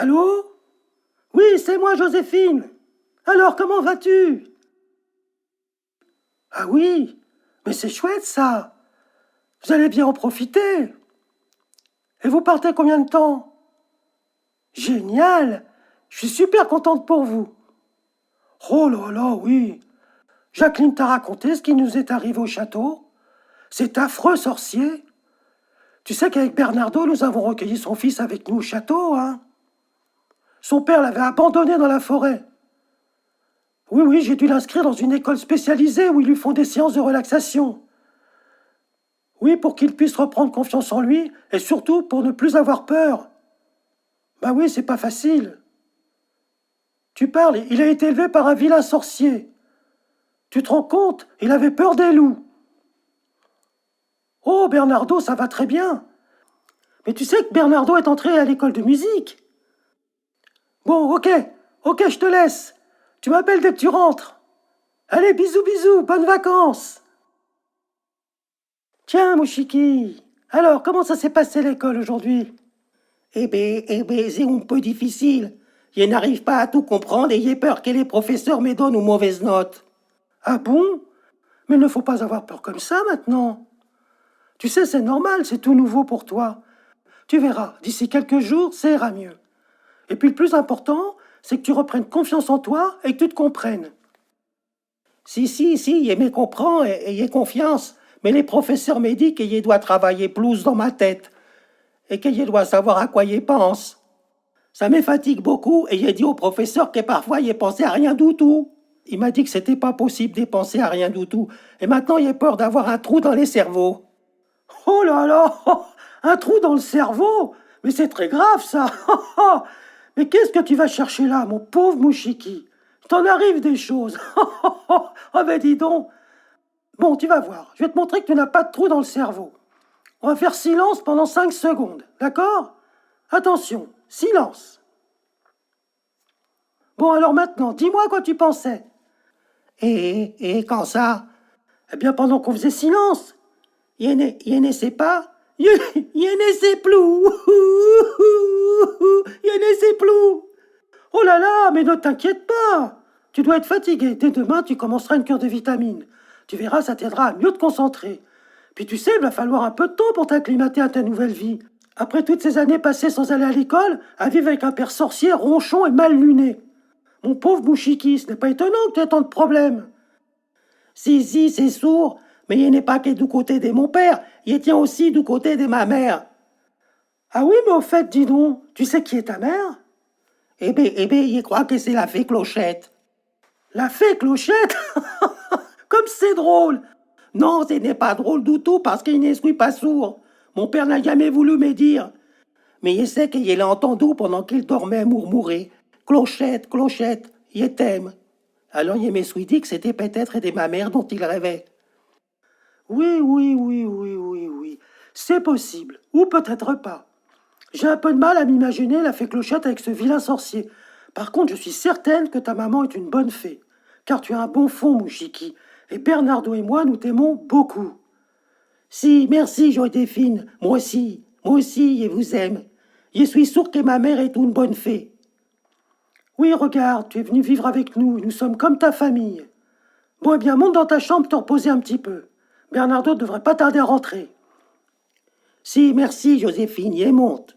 Allô? Oui, c'est moi, Joséphine. Alors, comment vas-tu? Ah oui, mais c'est chouette ça. Vous allez bien en profiter. Et vous partez combien de temps? Génial. Je suis super contente pour vous. Oh là là, oui. Jacqueline t'a raconté ce qui nous est arrivé au château? Cet affreux sorcier. Tu sais qu'avec Bernardo, nous avons recueilli son fils avec nous au château, hein? Son père l'avait abandonné dans la forêt. Oui, oui, j'ai dû l'inscrire dans une école spécialisée où ils lui font des séances de relaxation. Oui, pour qu'il puisse reprendre confiance en lui et surtout pour ne plus avoir peur. Bah oui, c'est pas facile. Tu parles, il a été élevé par un vilain sorcier. Tu te rends compte? Il avait peur des loups. Oh, Bernardo, ça va très bien. Mais tu sais que Bernardo est entré à l'école de musique. Bon, ok, je te laisse. Tu m'appelles dès que tu rentres. Allez, bisous, bisous, bonnes vacances. Tiens, Mouchiki, alors, comment ça s'est passé l'école aujourd'hui? C'est un peu difficile. Je n'arrive pas à tout comprendre et j'ai peur que les professeurs me donnent une mauvaise note. Ah bon? Mais il ne faut pas avoir peur comme ça maintenant. Tu sais, c'est normal, c'est tout nouveau pour toi. Tu verras, d'ici quelques jours, ça ira mieux. Et puis le plus important, c'est que tu reprennes confiance en toi et que tu te comprennes. Si, je me comprends et j'ai confiance, mais les professeurs me disent que je dois travailler plus dans ma tête et que je dois savoir à quoi je pense. Ça me fatigue beaucoup et j'ai dit au professeur que parfois je pensais à rien du tout. Il m'a dit que c'était pas possible de penser à rien du tout. Et maintenant, j'ai peur d'avoir un trou dans les cerveaux. Oh là là, un trou dans le cerveau. Mais c'est très grave ça. Mais qu'est-ce que tu vas chercher là, mon pauvre Mouchiki? T'en arrive des choses. Oh ben dis donc. Bon, tu vas voir. Je vais te montrer que tu n'as pas de trou dans le cerveau. On va faire silence pendant 5 secondes, d'accord? Attention, silence. Bon, alors maintenant, dis-moi quoi tu pensais. Et quand ça, Eh bien, pendant qu'on faisait silence. je ne sais pas. Je ne sais plus. Je ne sais plus. Oh là là, mais ne t'inquiète pas. Tu dois être fatigué. Dès demain, tu commenceras une cure de vitamines. Tu verras, ça t'aidera à mieux te concentrer. Puis tu sais, il va falloir un peu de temps pour t'acclimater à ta nouvelle vie. Après toutes ces années passées sans aller à l'école, à vivre avec un père sorcier, ronchon et mal luné. Mon pauvre Mouchiki, ce n'est pas étonnant que tu aies tant de problèmes. Si, c'est sourd, mais il n'est pas que du côté de mon père, il tient aussi du côté de ma mère. Ah oui, mais au fait, dis donc, tu sais qui est ta mère? Je crois que c'est la fée Clochette. La fée Clochette? Comme c'est drôle! Non, ce n'est pas drôle du tout parce qu'il ne suis pas sourd. Mon père n'a jamais voulu me dire. Mais je sais qu'il l'a entendu pendant qu'il dormait murmurer. Clochette, Clochette, je t'aime. Alors je me suis dit que c'était peut-être de ma mère dont il rêvait. Oui. C'est possible. Ou peut-être pas. J'ai un peu de mal à m'imaginer la fée Clochette avec ce vilain sorcier. Par contre, je suis certaine que ta maman est une bonne fée. Car tu as un bon fond, Mouchiki. Et Bernardo et moi, nous t'aimons beaucoup. Si, merci, Joséphine. Moi aussi, je vous aime. Je suis sûr que ma mère est une bonne fée. Oui, regarde, tu es venu vivre avec nous, et nous sommes comme ta famille. Bon, eh bien, monte dans ta chambre te reposer un petit peu. Bernardo ne devrait pas tarder à rentrer. Si, merci, Joséphine, et monte.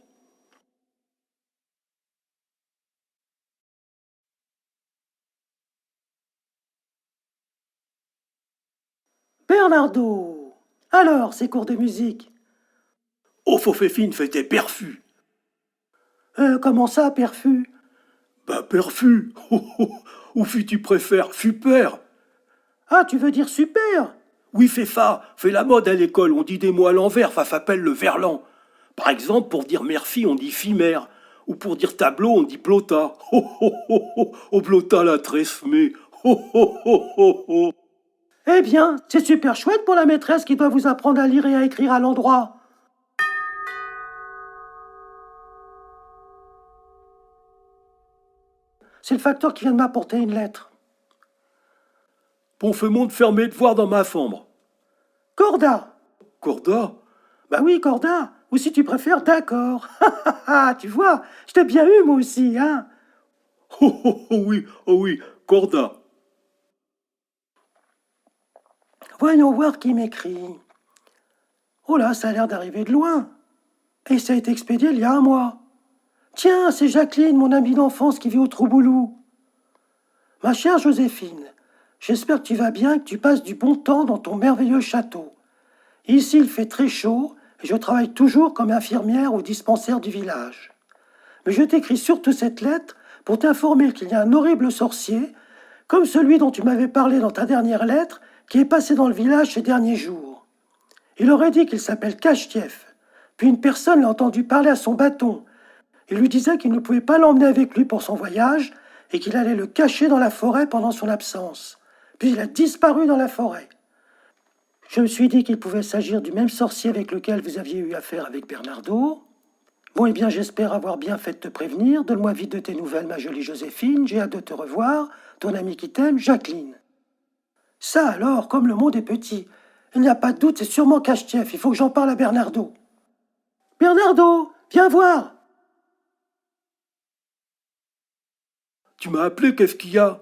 Bernardo, alors, ces cours de musique? Oh, Foféfine fait tes perfus. Comment ça, perfus? Bah, perfus. Ou tu préfères, super. Ah, tu veux dire super? Oui, fais ça. Fais la mode à l'école. On dit des mots à l'envers. Ça s'appelle le verlan. Par exemple, pour dire mère-fille, on dit fille-mère. Ou pour dire tableau, on dit blota. Oh, blota la tresmée. Oh. Eh bien, c'est super chouette pour la maîtresse qui doit vous apprendre à lire et à écrire à l'endroit. C'est le facteur qui vient de m'apporter une lettre. Bon, fais-moi de faire mes devoirs dans ma chambre. Corda! Corda? Bah oui, Corda. Ou si tu préfères, d'accord. Tu vois, je t'ai bien eu, moi aussi, hein. Oh oui, Corda. Voyons voir qui m'écrit. Oh là, ça a l'air d'arriver de loin. Et ça a été expédié il y a un mois. Tiens, c'est Jacqueline, mon amie d'enfance qui vit au Trouboulou. Ma chère Joséphine, j'espère que tu vas bien et que tu passes du bon temps dans ton merveilleux château. Ici, il fait très chaud et je travaille toujours comme infirmière au dispensaire du village. Mais je t'écris surtout cette lettre pour t'informer qu'il y a un horrible sorcier, comme celui dont tu m'avais parlé dans ta dernière lettre, qui est passé dans le village ces derniers jours. Il aurait dit qu'il s'appelle Cachetif, puis une personne l'a entendu parler à son bâton. Il lui disait qu'il ne pouvait pas l'emmener avec lui pour son voyage et qu'il allait le cacher dans la forêt pendant son absence. Puis il a disparu dans la forêt. Je me suis dit qu'il pouvait s'agir du même sorcier avec lequel vous aviez eu affaire avec Bernardo. Bon, eh bien, j'espère avoir bien fait de te prévenir. Donne-moi vite de tes nouvelles, ma jolie Joséphine. J'ai hâte de te revoir. Ton amie qui t'aime, Jacqueline. Ça alors, comme le monde est petit. Il n'y a pas de doute, c'est sûrement Cachetif. Il faut que j'en parle à Bernardo. Bernardo, viens voir. Tu m'as appelé, qu'est-ce qu'il y a?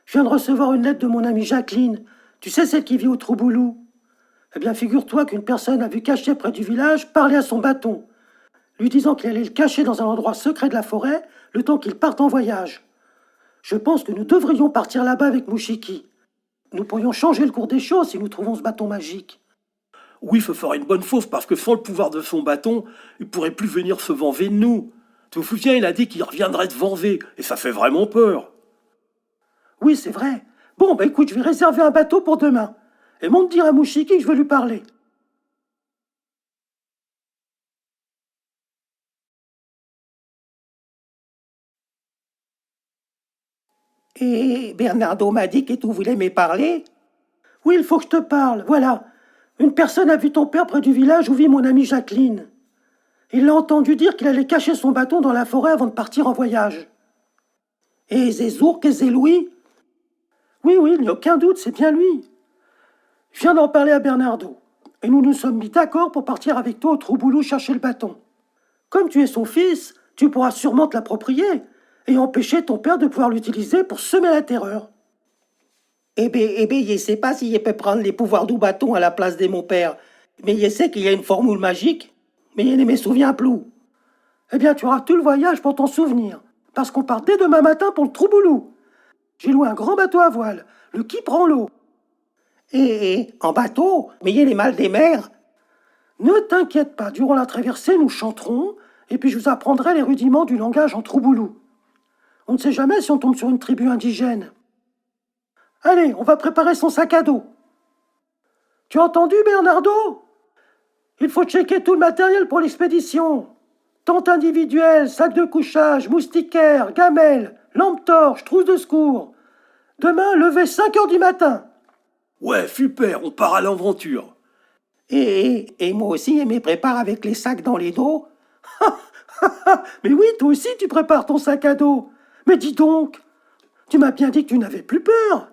Je viens de recevoir une lettre de mon amie Jacqueline. Tu sais, celle qui vit au Trouboulou. Eh bien, figure-toi qu'une personne a vu Cachetif près du village parler à son bâton, lui disant qu'il allait le cacher dans un endroit secret de la forêt, le temps qu'il parte en voyage. Je pense que nous devrions partir là-bas avec Mouchiki. Nous pourrions changer le cours des choses si nous trouvons ce bâton magique. Oui, il faut faire une bonne fausse, parce que sans le pouvoir de son bâton, il pourrait plus venir se venger de nous. Tu te souviens, il a dit qu'il reviendrait se venger, et ça fait vraiment peur. Oui, c'est vrai. Bon, écoute, je vais réserver un bateau pour demain. Et monte dire à Mouchiki que je veux lui parler. Et Bernardo m'a dit que tu voulais me parler. Oui, il faut que je te parle, voilà. Une personne a vu ton père près du village où vit mon amie Jacqueline. Il l'a entendu dire qu'il allait cacher son bâton dans la forêt avant de partir en voyage. Et Zézour, que c'est Louis? Oui, il n'y a aucun doute, c'est bien lui. Je viens d'en parler à Bernardo. Et nous nous sommes mis d'accord pour partir avec toi au Trouboulou chercher le bâton. Comme tu es son fils, tu pourras sûrement te l'approprier et empêcher ton père de pouvoir l'utiliser pour semer la terreur. Eh bien, je ne sais pas s'il peut prendre les pouvoirs du bâton à la place de mon père. Mais je sais qu'il y a une formule magique, mais je ne me souviens plus. Eh bien, tu auras tout le voyage pour t'en souvenir, parce qu'on part dès demain matin pour le Trouboulou. J'ai loué un grand bateau à voile, le qui prend l'eau. Et en bateau? Mais il y a les mâles des mers. Ne t'inquiète pas, durant la traversée, nous chanterons, et puis je vous apprendrai les rudiments du langage en Trouboulou. On ne sait jamais si on tombe sur une tribu indigène. Allez, on va préparer son sac à dos. Tu as entendu, Bernardo? Il faut checker tout le matériel pour l'expédition. Tente individuelle, sac de couchage, moustiquaire, gamelle, lampe torche, trousse de secours. Demain, lever 5 heures du matin. Ouais, super, on part à l'aventure. Et moi aussi, je me prépare avec les sacs dans les dos. Mais oui, toi aussi, tu prépares ton sac à dos. Mais dis donc, tu m'as bien dit que tu n'avais plus peur.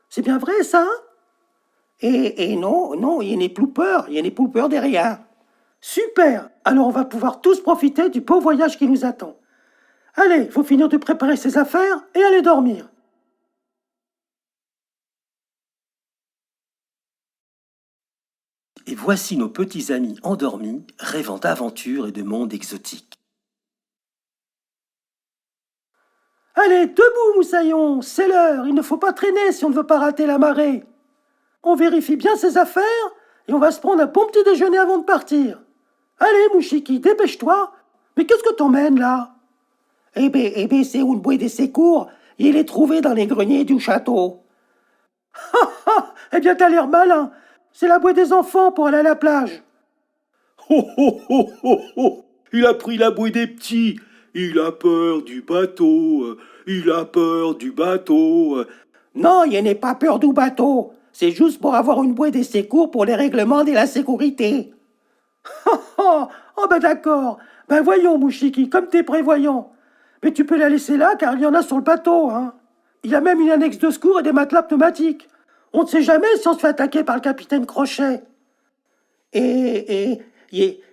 C'est bien vrai, ça? Et non, il n'y a plus peur, il n'y a plus peur de rien. Super! Alors on va pouvoir tous profiter du beau voyage qui nous attend. Allez, il faut finir de préparer ses affaires et aller dormir. Et voici nos petits amis endormis, rêvant d'aventures et de mondes exotiques. Allez, debout, moussaillon, c'est l'heure, il ne faut pas traîner si on ne veut pas rater la marée. On vérifie bien ses affaires et on va se prendre un bon petit déjeuner avant de partir. Allez, Mouchiki, dépêche-toi. Mais qu'est-ce que t'emmènes là? Eh bien, c'est une bouée de secours. Il est trouvé dans les greniers du château. Eh bien, t'as l'air malin. C'est la bouée des enfants pour aller à la plage. Il a pris la bouée des petits. Il a peur du bateau. Il a peur du bateau. Non, il n'est pas peur du bateau. C'est juste pour avoir une bouée de secours pour les règlements de la sécurité. Oh, ben d'accord. Ben voyons, Mouchiki, comme t'es prévoyant. Mais tu peux la laisser là, car il y en a sur le bateau, hein. Il y a même une annexe de secours et des matelas pneumatiques. On ne sait jamais si on se fait attaquer par le capitaine Crochet. Et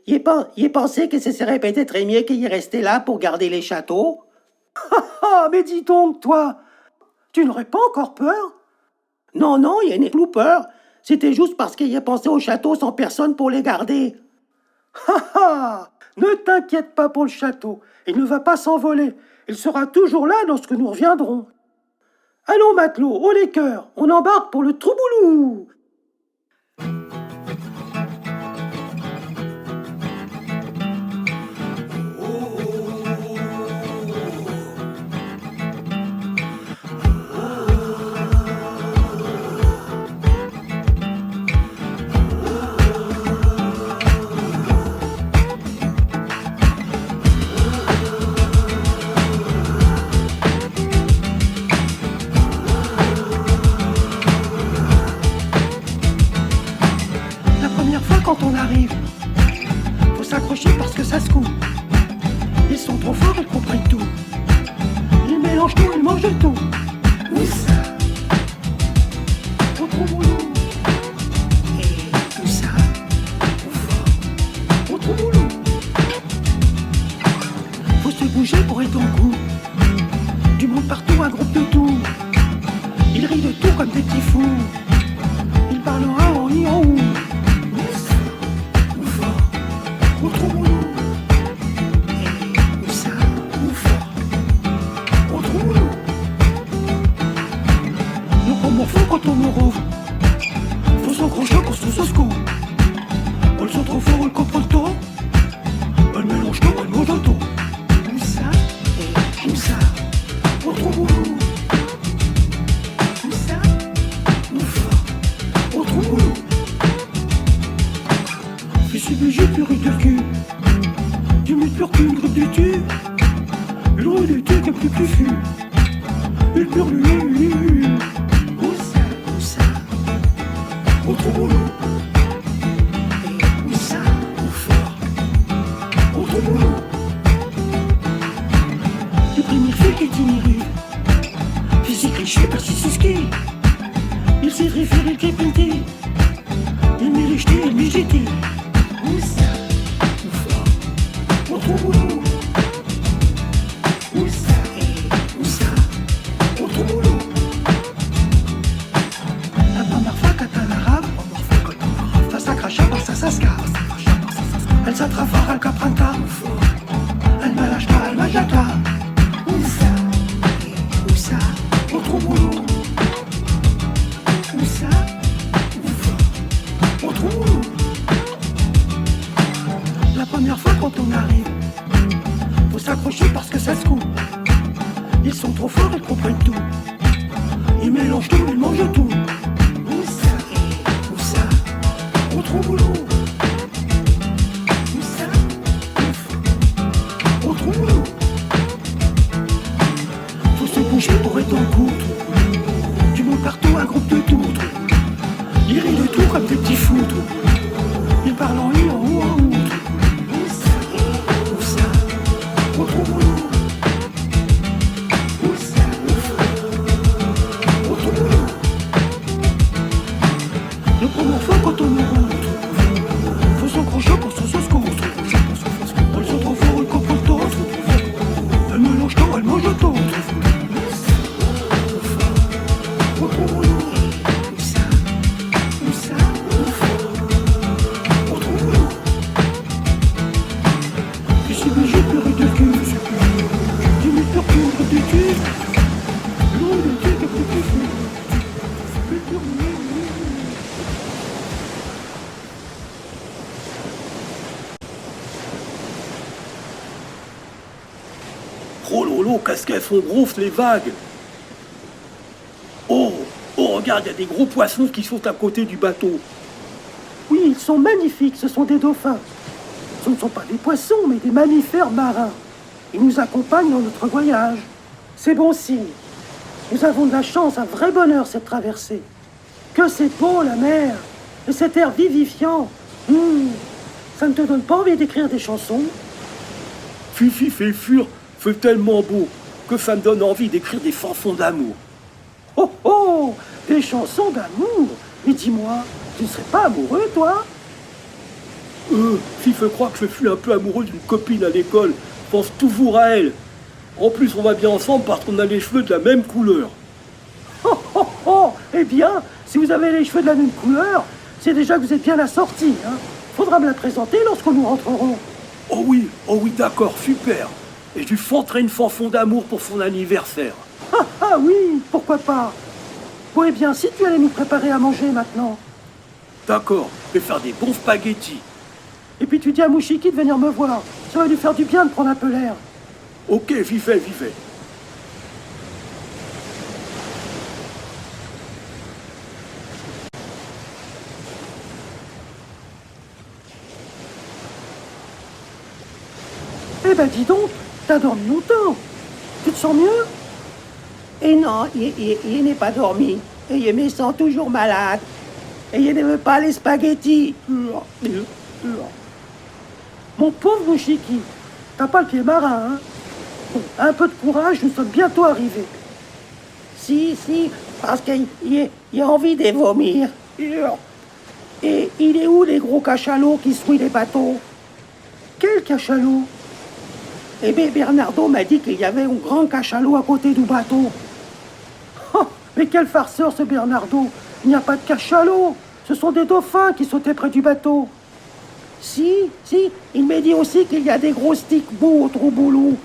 y pensé que ce serait peut-être mieux qu'il y resté là pour garder les châteaux. Ah, mais dis donc, toi, tu n'aurais pas encore peur? Non, non, il n'y a plus peur. C'était juste parce qu'il y a pensé au château sans personne pour les garder. Ah, ne t'inquiète pas pour le château, il ne va pas s'envoler. Il sera toujours là lorsque nous reviendrons. Allons, matelots, haut les cœurs, on embarque pour le Trouboulou. Quand on arrive, faut s'accrocher parce que ça se coupe. Ils sont trop forts, ils comprennent tout. Ils mélangent tout, ils mangent tout. Oui, ça. Au Trouboulou. Et tout ça, au fort. Au Trouboulou. Faut se bouger pour être en coup. Du monde partout, un groupe de tout. Ils rient de tout comme des petits fous. Ils parlent en A, en I, en OU. Au Trouboulou. Et où ça, où fort. Au Trouboulou. Nous comment fond quand on nous rouvre. Faut s'encrocher pour se secoue. Elles sont trop forts, elles comprennent tout. Elles mélangent tout, elles mangent tout. Où ça, et où ça. Au Trouboulou. Où ça, où fort. Au Trouboulou. Je suis obligé de purée de cul. Du mute pur cul, une groupe du tu. Une rue du tu comme plus fut. Une pure lui. Où ça, au Trouboulou. Et où ça, où fort. Au Trouboulou. Le premier fait qu'itinéraire. Physique riche, persiste. Il s'est référé, il est pinté. Il m'est rejeté, il m'est jeté. Où ça, où fort, au Trouboulou. Où ça, et où ça, au Trouboulou. La première fois quand elle arabe, face à crachat par sa sasca. Elle s'attrafara, elle capranta. Elle malachta, elle majata. Où ça, et où ça, au Trouboulou. Où ça, où fort, au Trouboulou. La première fois quand on arrive, faut s'accrocher parce que ça se coupe. Ils sont trop forts, ils comprennent tout. Ils mélangent tout, ils mangent tout. Où ça, où ça, au Trouboulou. Où ça, au Trouboulou. Faut se bouger pour être en coup. Du monde partout, un groupe de tout. Ils rient de tout comme des petits fous. Ils parlent en I, en OU, en OU. Au Trouboulou. Où ça, où fort, au Trouboulou. La première fois quand on nous rentre, faut s'encrocher pour se secoue. Elles sont trop fortes, elles comprennent tout. Elles mélangent tout, elles mangent tout. Au Trouboulou. Où ça, où fort, au Trouboulou. Je suis obligé de pleurer de cul. Du mute pur cul, une groupe de cul. L'eau de cul comme le cul fou. Oh lolo, qu'est-ce qu'elles font gros les vagues. Oh, regarde, il y a des gros poissons qui sont à côté du bateau. Oui, ils sont magnifiques, ce sont des dauphins. Ce ne sont pas des poissons, mais des mammifères marins. Ils nous accompagnent dans notre voyage. C'est bon signe. Nous avons de la chance, un vrai bonheur cette traversée. Que c'est beau la mer, et cet air vivifiant. Ça ne te donne pas envie d'écrire des chansons? Fifi fait fur, fait tellement beau que ça me donne envie d'écrire des chansons d'amour. Oh oh, des chansons d'amour. Mais dis-moi, tu ne serais pas amoureux, toi? Fife croit que je suis un peu amoureux d'une copine à l'école. Je pense toujours à elle. En plus, on va bien ensemble parce qu'on a les cheveux de la même couleur. Oh, oh, oh. Eh bien, si vous avez les cheveux de la même couleur, c'est déjà que vous êtes bien assortis, hein. Faudra me la présenter lorsque nous rentrerons. Oh oui, d'accord, super. Et je lui chanterai une chanson d'amour pour son anniversaire. Ah oui, pourquoi pas. Bon, eh bien, si tu allais nous préparer à manger maintenant. D'accord, je vais faire des bons spaghettis. Et puis tu dis à Mouchiki de venir me voir. Ça va lui faire du bien de prendre un peu l'air. Ok, vivez. Eh ben dis donc, t'as dormi longtemps. Tu te sens mieux? Et non, il n'est pas dormi. Et il me sent toujours malade. Et il n'aime pas les spaghettis. Mon pauvre Mouchiki, t'as pas le pied marin, hein? Bon, un peu de courage, nous sommes bientôt arrivés. Si, parce qu'il a envie de vomir. Et il est où les gros cachalots qui souillent les bateaux? Quel cachalot? Eh bien, Bernardo m'a dit qu'il y avait un grand cachalot à côté du bateau. Oh, mais quel farceur ce Bernardo! Il n'y a pas de cachalot. Ce sont des dauphins qui sautaient près du bateau. Si, il m'a dit aussi qu'il y a des gros stick-bous au Trouboulou.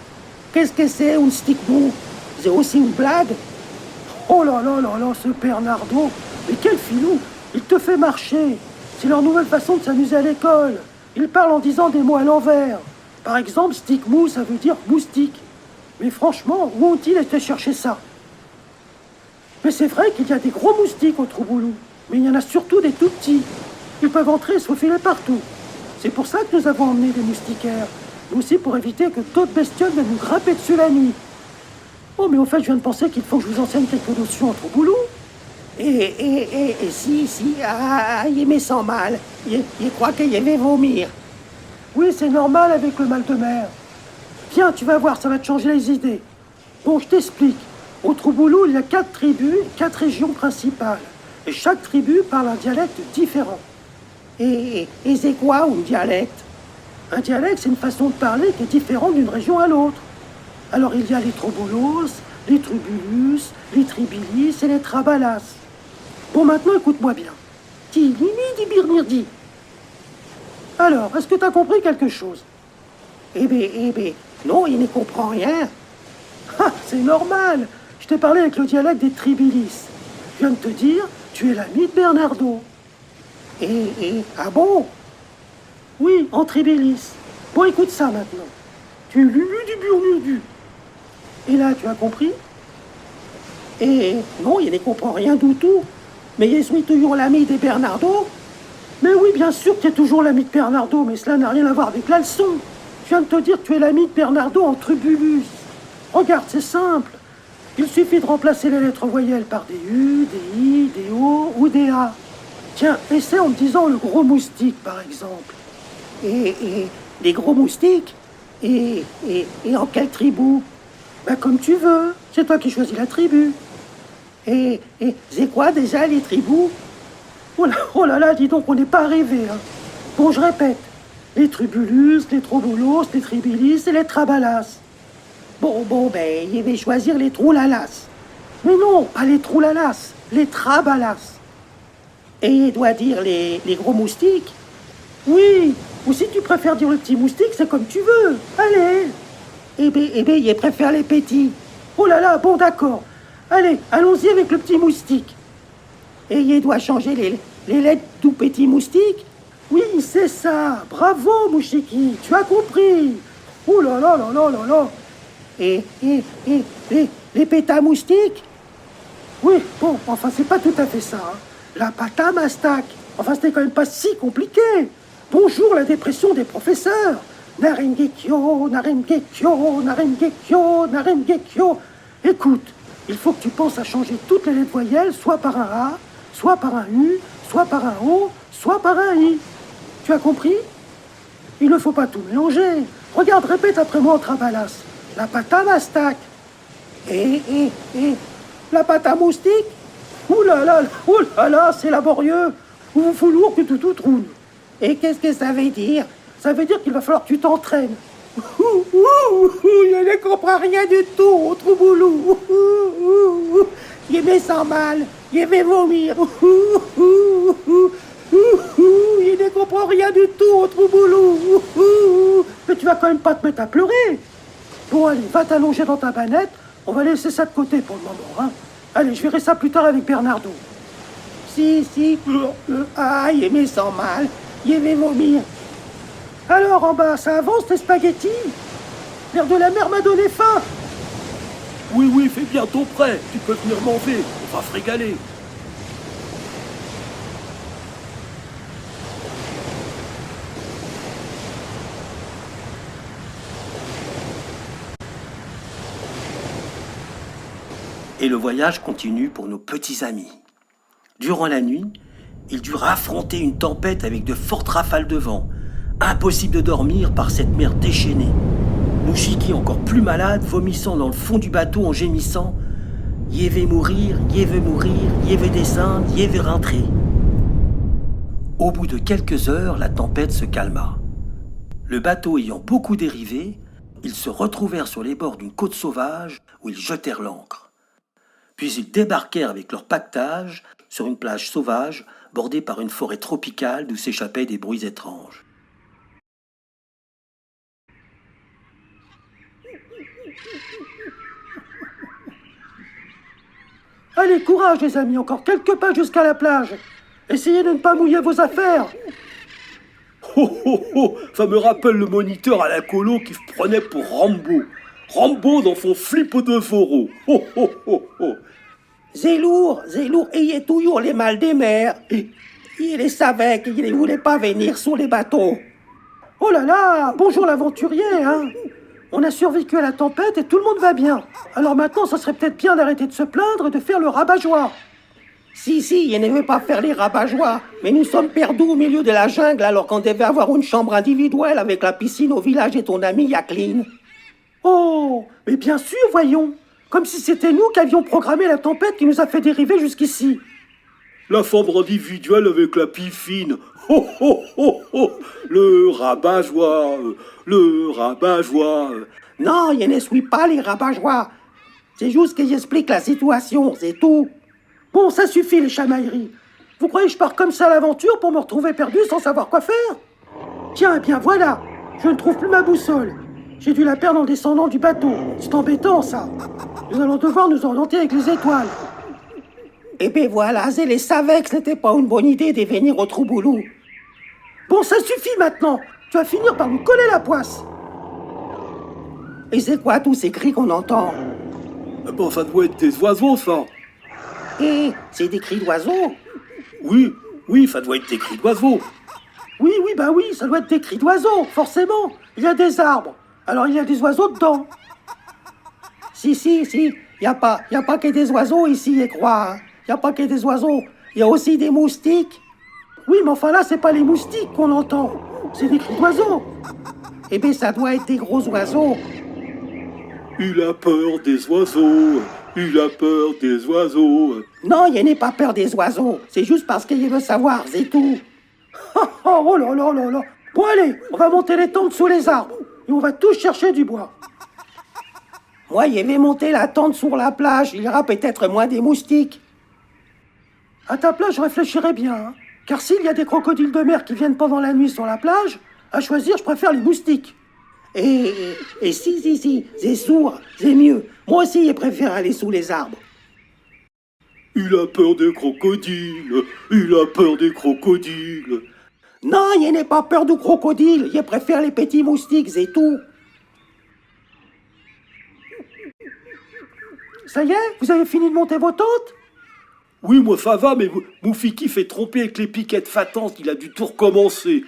Qu'est-ce que c'est, un stick-bou? C'est aussi une blague? Oh là, ce Bernardo! Mais quel filou! Il te fait marcher. C'est leur nouvelle façon de s'amuser à l'école. Ils parlent en disant des mots à l'envers. Par exemple, stick-mou, ça veut dire moustique. Mais franchement, où ont-ils été chercher ça? Mais c'est vrai qu'il y a des gros moustiques au Trouboulou. Mais il y en a surtout des tout petits. Ils peuvent entrer et se faufiler partout. C'est pour ça que nous avons emmené des moustiquaires. Mais aussi pour éviter que d'autres bestioles viennent nous grimper dessus la nuit. Oh, mais au fait, je viens de penser qu'il faut que je vous enseigne quelques notions en Trouboulou. Et si, il me sent mal. Il croit qu'il va vomir. Oui, c'est normal avec le mal de mer. Viens, tu vas voir, ça va te changer les idées. Bon, je t'explique. Au Trouboulou, il y a 4 tribus, 4 régions principales. Et chaque tribu parle un dialecte différent. Et c'est quoi un dialecte? Un dialecte, c'est une façon de parler qui est différente d'une région à l'autre. Alors il y a les Trobolos, les Trubulus, les Tribilis et les Trabalas. Bon, maintenant écoute-moi bien. Tilini di birnirdi. Alors, est-ce que tu as compris quelque chose? Eh bien, non, il ne comprend rien. Ah, c'est normal. Je t'ai parlé avec le dialecte des Tribilis. Je viens de te dire, tu es l'ami de Bernardo. Ah bon? Oui, en Tribilis. Bon, écoute ça maintenant. Tu es Lulu du Burnurdu. Et là, tu as compris? Et non, il ne comprend rien du tout. Mais je suis toujours l'ami de Bernardo. Mais oui, bien sûr que tu es toujours l'ami de Bernardo, mais cela n'a rien à voir avec la leçon. Je viens de te dire que tu es l'ami de Bernardo en Trubulus. Regarde, c'est simple. Il suffit de remplacer les lettres voyelles par des U, des I, des O ou des A. Tiens, essaie en me disant le gros moustique, par exemple. Et les gros moustiques? Et en quelle tribu? Ben, comme tu veux. C'est toi qui choisis la tribu. Et c'est quoi déjà les tribus? Oh là, dis donc, on n'est pas arrivé, hein. Bon, je répète. Les Trubulus, les Trobolos, les Tribilis et les Trabalas. Bon, ben, il va choisir les Troulalas. Mais non, pas les Troulalas, les Trabalas. Et il doit dire les gros moustiques? Oui, ou si tu préfères dire le petit moustique, c'est comme tu veux. Allez. Eh bien, il préfère les petits. Oh là, bon, d'accord. Allez, allons-y avec le petit moustique. Et il doit changer les lettres du petit moustique? Oui, c'est ça. Bravo, Mouchiki, tu as compris. Oh là là. Et les pétamoustiques? Oui, bon, enfin, c'est pas tout à fait ça, hein. La patamastak. Enfin, c'était quand même pas si compliqué. Bonjour, la dépression des professeurs. Narengekyo. Écoute, il faut que tu penses à changer toutes les lettres voyelles, soit par un A, soit par un U, soit par un O, soit par un I. Tu as compris? Il ne faut pas tout mélanger. Regarde, répète après moi en trabalas. La patamastak. Et la pâte à moustique? Ouh là là, c'est laborieux. Ou vous lourd que tout roule. Et qu'est-ce que ça veut dire? Ça veut dire qu'il va falloir que tu t'entraînes. Je ne comprends rien du tout au trouboulou. Je me sens mal, je vais vomir. Je ne comprends rien du tout au trouboulou. Mais tu vas quand même pas te mettre à pleurer. Bon, allez, va t'allonger dans ta banette. On va laisser ça de côté pour le moment, hein. Allez, je verrai ça plus tard avec Bernardo. Si, je me sens mal, je vais vomir. Alors, en bas, ça avance tes spaghettis? L'air de la mer m'a donné faim. Oui, fais bientôt prêt. Tu peux venir manger. On va se régaler. Et le voyage continue pour nos petits amis. Durant la nuit, ils durent affronter une tempête avec de fortes rafales de vent. Impossible de dormir par cette mer déchaînée. Mouchiki, encore plus malade, vomissant dans le fond du bateau en gémissant « Je vais mourir, je vais descendre, je vais rentrer ». Au bout de quelques heures, la tempête se calma. Le bateau ayant beaucoup dérivé, ils se retrouvèrent sur les bords d'une côte sauvage où ils jetèrent l'ancre. Puis ils débarquèrent avec leur pactage sur une plage sauvage bordée par une forêt tropicale d'où s'échappaient des bruits étranges. Allez, courage les amis, encore quelques pas jusqu'à la plage. Essayez de ne pas mouiller vos affaires. Ça me rappelle le moniteur à la colo qui se prenait pour Rambo. Rambo dans son flip de Zoro. C'est lourd, ayez toujours les mal des mers. Il les savait qu'il ne voulait pas venir sur les bateaux. Oh là là, bonjour l'aventurier, hein. On a survécu à la tempête et tout le monde va bien. Alors maintenant, ça serait peut-être bien d'arrêter de se plaindre et de faire le rabat-joie. Si, je ne veux pas faire les rabat-joie, mais nous sommes perdus au milieu de la jungle alors qu'on devait avoir une chambre individuelle avec la piscine au village et ton ami Jacqueline. Oh, mais bien sûr, voyons. Comme si c'était nous qui avions programmé la tempête qui nous a fait dériver jusqu'ici. La chambre individuelle avec la piscine. Le rabat-joie, le rabat-joie. Non, je ne suis pas les rabat-joie. C'est juste que j'explique la situation, c'est tout. Bon, ça suffit les chamailleries. Vous croyez que je pars comme ça à l'aventure pour me retrouver perdu sans savoir quoi faire? Tiens, eh bien voilà, je ne trouve plus ma boussole. J'ai dû la perdre en descendant du bateau. C'est embêtant, ça. Nous allons devoir nous orienter avec les étoiles. Et bien voilà, je les savais que ce n'était pas une bonne idée de venir au trouboulou. Bon, ça suffit maintenant. Tu vas finir par nous coller la poisse. Et c'est quoi tous ces cris qu'on entend? Bon, ça doit être des oiseaux, ça. Et c'est des cris d'oiseaux? Oui, ça doit être des cris d'oiseaux. Oui, ça doit être des cris d'oiseaux, forcément. Il y a des arbres, alors il y a des oiseaux dedans. Si, il n'y a pas que des oiseaux ici, je crois. Il n'y a pas que des oiseaux, il y a aussi des moustiques. Oui, mais enfin là, c'est pas les moustiques qu'on entend, c'est des cris d'oiseaux. Eh bien, ça doit être des gros oiseaux. Il a peur des oiseaux, il a peur des oiseaux. Non, je n'ai pas peur des oiseaux, c'est juste parce qu'il veut savoir, c'est tout. Oh là là là là. Bon allez, on va monter les tentes sous les arbres et on va tous chercher du bois. Moi, je vais monter la tente sur la plage, il y aura peut-être moins des moustiques. À ta place, je réfléchirais bien, hein. Car s'il y a des crocodiles de mer qui viennent pendant la nuit sur la plage, à choisir, je préfère les moustiques. Et si, c'est sourd, c'est mieux. Moi aussi, je préfère aller sous les arbres. Il a peur des crocodiles, il a peur des crocodiles. Non, je n'ai pas peur du crocodile, je préfère les petits moustiques, c'est tout. Ça y est, vous avez fini de monter vos tentes? Oui, moi ça va, mais Moufiki fait tromper avec les piquettes fatantes, il a dû tout recommencer.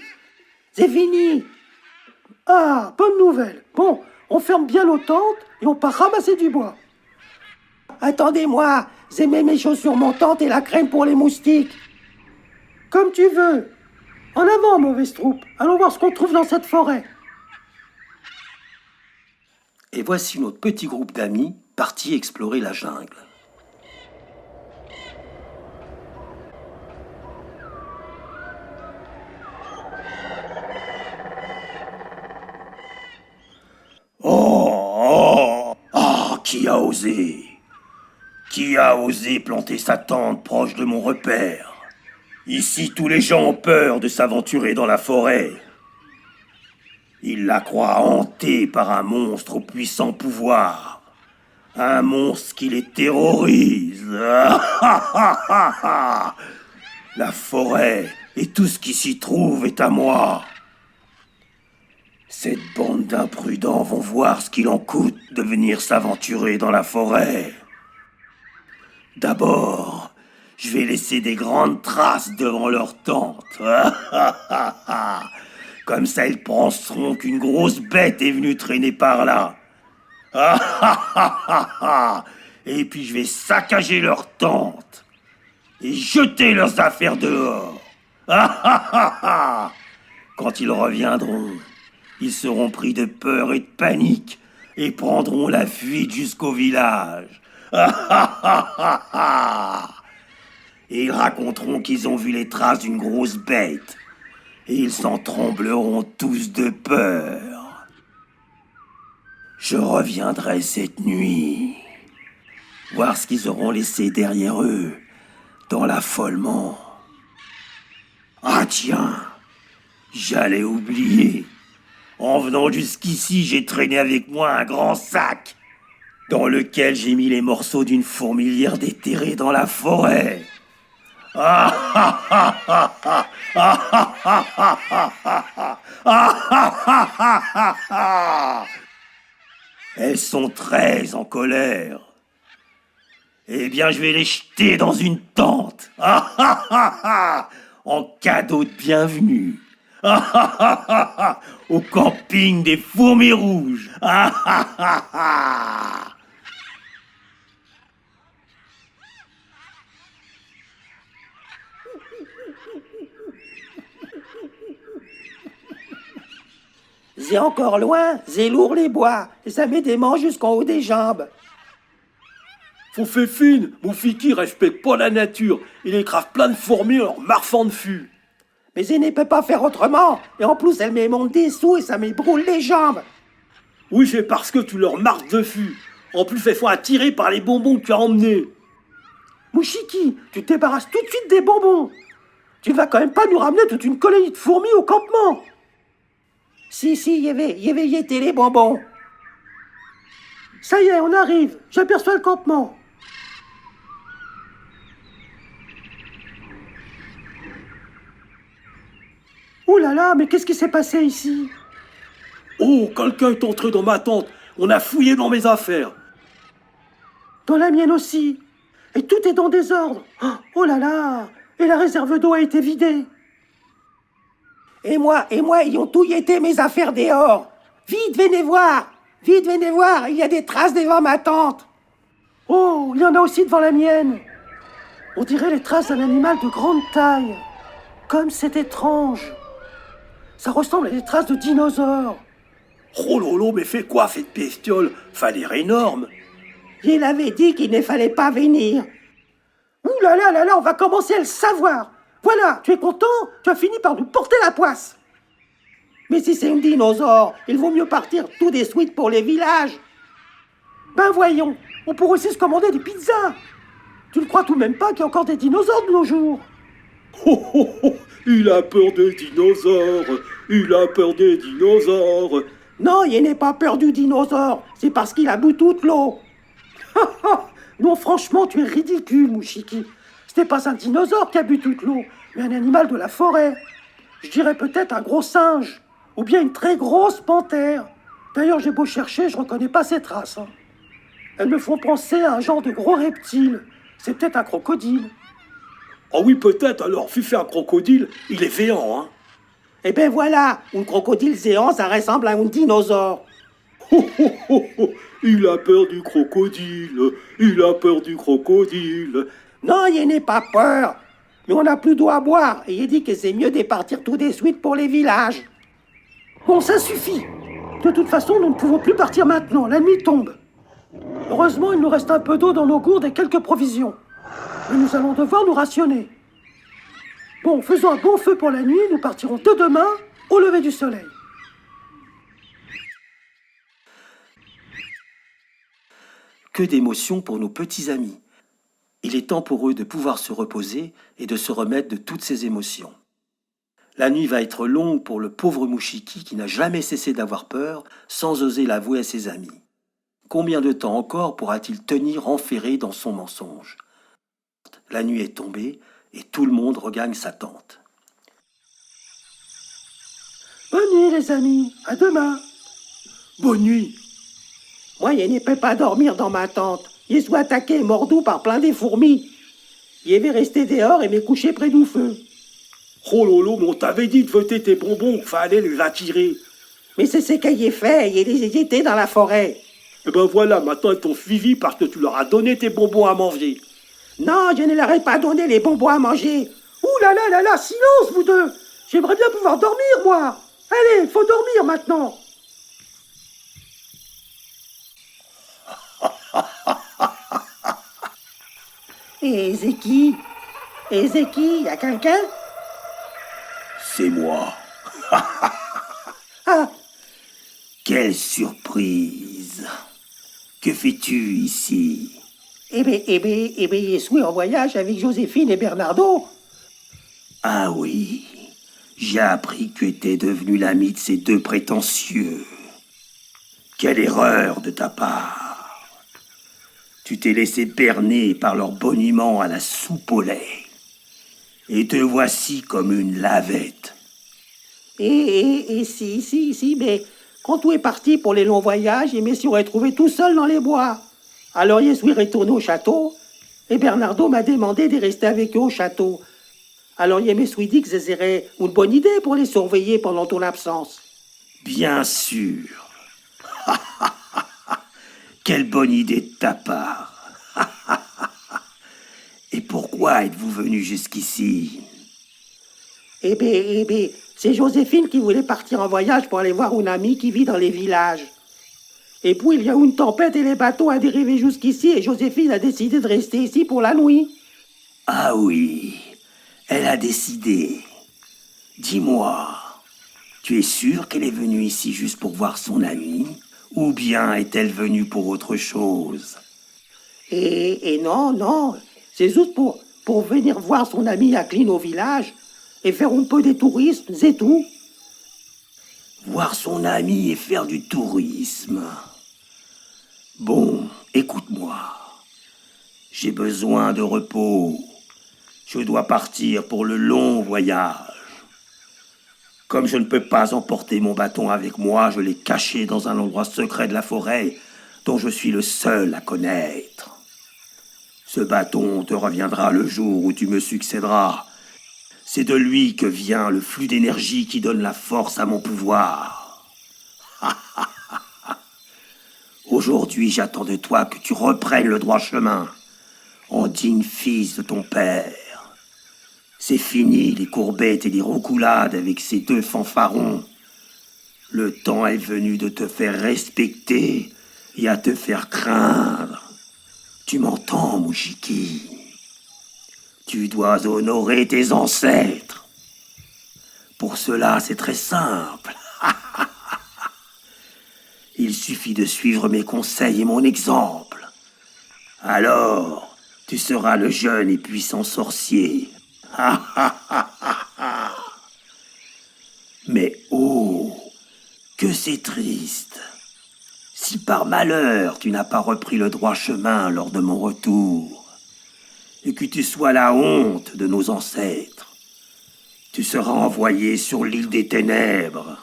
C'est fini. Ah, bonne nouvelle. Bon, on ferme bien nos tentes et on part ramasser du bois. Attendez-moi, j'ai mis mes chaussures montantes et la crème pour les moustiques. Comme tu veux. En avant, mauvaise troupe. Allons voir ce qu'on trouve dans cette forêt. Et voici notre petit groupe d'amis partis explorer la jungle. a osé? Qui a osé planter sa tente proche de mon repère? Ici, tous les gens ont peur de s'aventurer dans la forêt. Ils la croient hantée par un monstre au puissant pouvoir. Un monstre qui les terrorise. La forêt et tout ce qui s'y trouve est à moi. Cette bande d'imprudents vont voir ce qu'il en coûte de venir s'aventurer dans la forêt. D'abord, je vais laisser des grandes traces devant leur tente. Comme ça, ils penseront qu'une grosse bête est venue traîner par là. Et puis je vais saccager leur tente et jeter leurs affaires dehors. Quand ils reviendront, ils seront pris de peur et de panique et prendront la fuite jusqu'au village. Et ils raconteront qu'ils ont vu les traces d'une grosse bête. Et ils s'en trembleront tous de peur. Je reviendrai cette nuit, voir ce qu'ils auront laissé derrière eux, dans l'affolement. Ah tiens, j'allais oublier. En venant jusqu'ici, j'ai traîné avec moi un grand sac, dans lequel j'ai mis les morceaux d'une fourmilière déterrée dans la forêt. Elles sont très en colère. Eh bien, je vais les jeter dans une tente. En cadeau de bienvenue. Au camping des fourmis rouges. C'est encore loin, c'est lourd les bois, et ça met des manches jusqu'en haut des jambes. Faut faire fine, mon fiki respecte pas la nature. Il écrase plein de fourmis en leur marfant de fût. Mais elle ne peut pas faire autrement, et en plus elle me monte des sous et ça me brûle les jambes. Oui, c'est parce que tu leur marques de fût. En plus, elles sont attirées par les bonbons que tu as emmenés. Mouchiki, tu te débarrasses tout de suite des bonbons. Tu vas quand même pas nous ramener toute une colonie de fourmis au campement. Si, il y avait été les bonbons. Ça y est, on arrive. J'aperçois le campement. Ouh là là, mais qu'est-ce qui s'est passé ici? Oh, quelqu'un est entré dans ma tente. On a fouillé dans mes affaires. Dans la mienne aussi. Et tout est dans désordre. Oh là là. Et la réserve d'eau a été vidée. Et moi, ils ont tout été mes affaires dehors. Vite, venez voir, il y a des traces devant ma tente. Oh, il y en a aussi devant la mienne. On dirait les traces d'un animal de grande taille. Comme c'est étrange. Ça ressemble à des traces de dinosaures. Oh lolo, mais fais quoi, cette bestiole? Ça a l'air énorme. Il avait dit qu'il ne fallait pas venir. Ouh là là là là, on va commencer à le savoir. Voilà, tu es content? Tu as fini par nous porter la poisse. Mais si c'est un dinosaure, il vaut mieux partir tout de suite pour les villages. Ben voyons, on pourrait aussi se commander des pizzas. Tu ne crois tout de même pas qu'il y a encore des dinosaures de nos jours? Oh, oh, oh, il a peur des dinosaures. Il a peur des dinosaures. Non, il n'est pas peur du dinosaure. C'est parce qu'il a bu toute l'eau. Non, franchement, tu es ridicule, Mouchiki. Ce n'est pas un dinosaure qui a bu toute l'eau, mais un animal de la forêt. Je dirais peut-être un gros singe, ou bien une très grosse panthère. D'ailleurs, j'ai beau chercher, je reconnais pas ces traces. Hein. Elles me font penser à un genre de gros reptile. C'est peut-être un crocodile. Ah oui, peut-être, alors, si c'est un crocodile, il est géant, hein. Eh ben voilà, un crocodile géant, ça ressemble à un dinosaure. Oh, oh, oh, oh, il a peur du crocodile. Il a peur du crocodile. Non, il n'est pas peur. Mais on n'a plus d'eau à boire, et il dit que c'est mieux de partir tout de suite pour les villages. Bon, ça suffit. De toute façon, nous ne pouvons plus partir maintenant, la nuit tombe. Heureusement, il nous reste un peu d'eau dans nos gourdes et quelques provisions. Mais nous allons devoir nous rationner. Bon, faisons un bon feu pour la nuit, nous partirons dès demain, au lever du soleil. que d'émotions pour nos petits amis. Il est temps pour eux de pouvoir se reposer et de se remettre de toutes ces émotions. La nuit va être longue pour le pauvre Mouchiki qui n'a jamais cessé d'avoir peur sans oser l'avouer à ses amis. Combien de temps encore pourra-t-il tenir enferré dans son mensonge? La nuit est tombée et tout le monde regagne sa tente. Bonne nuit, les amis. À demain. Bonne nuit. Moi, je ne peux pas dormir dans ma tente. Je suis attaqué et mordu par plein des fourmis. Je vais rester dehors et me coucher près du feu. Oh lolo, mais on t'avait dit de voter tes bonbons, fallait les attirer. Mais c'est ce que j'ai fait. Je les ai jetés dans la forêt. Et ben voilà, maintenant ils t'ont suivi parce que tu leur as donné tes bonbons à manger. Non, je ne leur ai pas donné les bonbons à manger. Ouh là là, silence, vous deux. J'aimerais bien pouvoir dormir, moi. Allez, faut dormir maintenant. Et Zeki? Y a quelqu'un? C'est moi. Ah, Quelle surprise! Que fais-tu ici? eh bien, je suis en voyage avec Joséphine et Bernardo. Ah oui, j'ai appris que tu étais devenu l'ami de ces deux prétentieux. Quelle erreur de ta part! Tu t'es laissé berner par leur boniment à la soupe au lait. Et te voici comme une lavette. Si, mais quand tout est parti pour les longs voyages, je me suis retrouvé tout seul dans les bois. Alors je suis retourné au château, et Bernardo m'a demandé de rester avec eux au château. Alors je me suis dit que ce serait une bonne idée pour les surveiller pendant ton absence. Bien sûr. Quelle bonne idée de ta part. Et pourquoi êtes-vous venu jusqu'ici? Eh bien, c'est Joséphine qui voulait partir en voyage pour aller voir une amie qui vit dans les villages. Et puis il y a eu une tempête et les bateaux ont dérivé jusqu'ici et Joséphine a décidé de rester ici pour la nuit. Ah oui, elle a décidé. Dis-moi, tu es sûr qu'elle est venue ici juste pour voir son amie? Ou bien est-elle venue pour autre chose? Et non, c'est juste pour venir voir son ami Jacqueline au village et faire un peu de tourisme, c'est tout. Voir son ami et faire du tourisme. Bon, écoute-moi. J'ai besoin de repos. Je dois partir pour le long voyage. Comme je ne peux pas emporter mon bâton avec moi, je l'ai caché dans un endroit secret de la forêt dont je suis le seul à connaître. Ce bâton te reviendra le jour où tu me succéderas. C'est de lui que vient le flux d'énergie qui donne la force à mon pouvoir. Aujourd'hui, j'attends de toi que tu reprennes le droit chemin, en digne fils de ton père. C'est fini les courbettes et les roucoulades avec ces deux fanfarons. Le temps est venu de te faire respecter et à te faire craindre. Tu m'entends, Mouchiki? Tu dois honorer tes ancêtres. Pour cela, c'est très simple. Il suffit de suivre mes conseils et mon exemple. Alors, tu seras le jeune et puissant sorcier. Mais oh, que c'est triste. Si par malheur tu n'as pas repris le droit chemin lors de mon retour, et que tu sois la honte de nos ancêtres, tu seras envoyé sur l'île des ténèbres,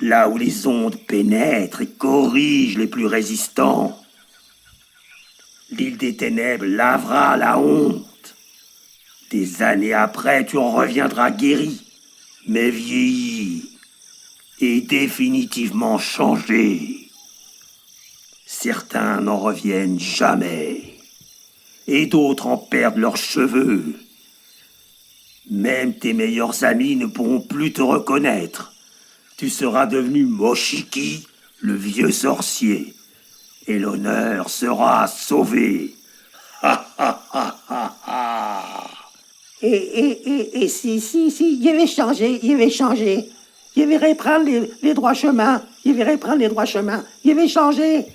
là où les ondes pénètrent et corrigent les plus résistants. L'île des ténèbres lavera la honte. Des années après, tu en reviendras guéri, mais vieilli et définitivement changé. Certains n'en reviennent jamais, et d'autres en perdent leurs cheveux. Même tes meilleurs amis ne pourront plus te reconnaître. Tu seras devenu Moshiki, le vieux sorcier, et l'honneur sera sauvé. Et si, je vais changer. Je vais reprendre les droits chemins. Je vais changer.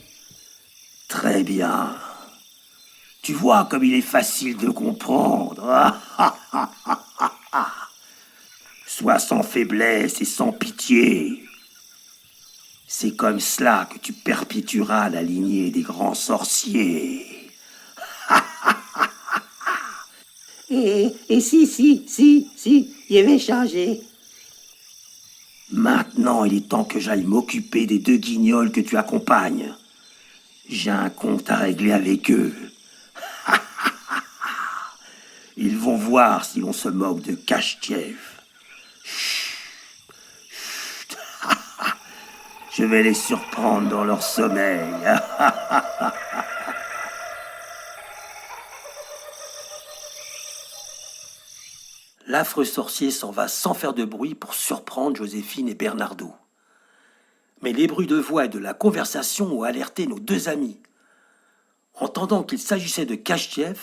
Très Très bien. Tu vois comme il est facile de comprendre. Sois sans faiblesse et sans pitié. C'est comme cela que tu perpétueras la lignée des grands sorciers. Et si, il avait changé. Maintenant, il est temps que j'aille m'occuper des 2 guignols que tu accompagnes. J'ai un compte à régler avec eux. Ils vont voir si l'on se moque de Kashtchev. Chut. Je vais les surprendre dans leur sommeil. L'affreux sorcier s'en va sans faire de bruit pour surprendre Joséphine et Bernardo. Mais les bruits de voix et de la conversation ont alerté nos 2 amis. Entendant qu'il s'agissait de Kashtchev,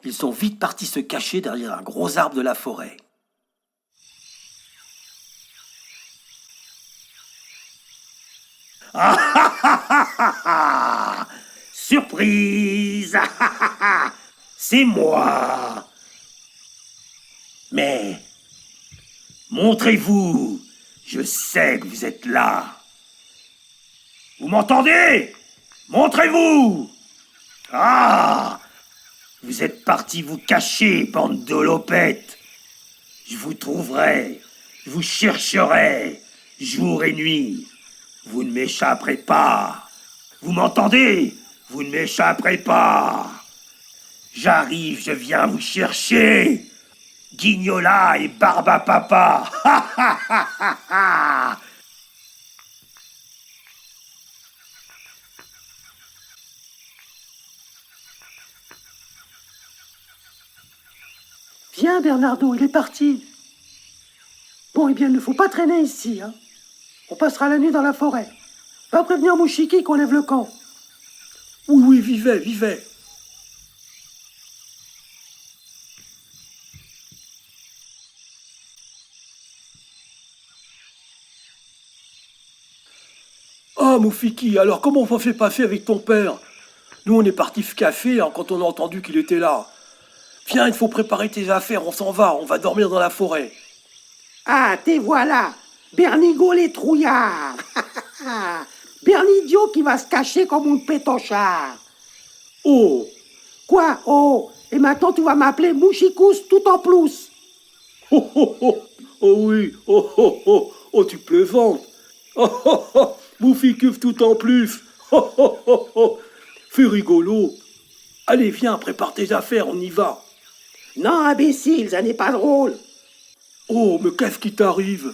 ils sont vite partis se cacher derrière un gros arbre de la forêt. Surprise! C'est moi! Mais montrez-vous, je sais que vous êtes là. Vous m'entendez? Montrez-vous! Ah! Vous êtes partis vous cacher, bande d'holopettes. Je vous trouverai, je vous chercherai, jour et nuit. Vous ne m'échapperez pas. Vous m'entendez? Vous ne m'échapperez pas. J'arrive, je viens vous chercher. Guignola et Barbapapa. Ha ha ha ha ha. Viens, Bernardo, il est parti. Bon, eh bien, il ne faut pas traîner ici, hein. On passera la nuit dans la forêt. Va prévenir Mouchiki qu'on lève le camp. Oui, vivez. Ah, Moufiki, alors comment on fait passer avec ton père? Nous, on est partis se café quand on a entendu qu'il était là. Viens, il faut préparer tes affaires, on s'en va, on va dormir dans la forêt. Ah, te voilà, Bernigo les trouillards. Bernidio qui va se cacher comme une pétochard. Oh, Quoi? Oh, et maintenant tu vas m'appeler Mouchikous tout en plus. Oh oui, oh, tu plaisantes. Moufiki tout en plus. Fais rigolo. Allez, viens, prépare tes affaires, on y va. Non, imbécile, ça n'est pas drôle. Oh, mais qu'est-ce qui t'arrive?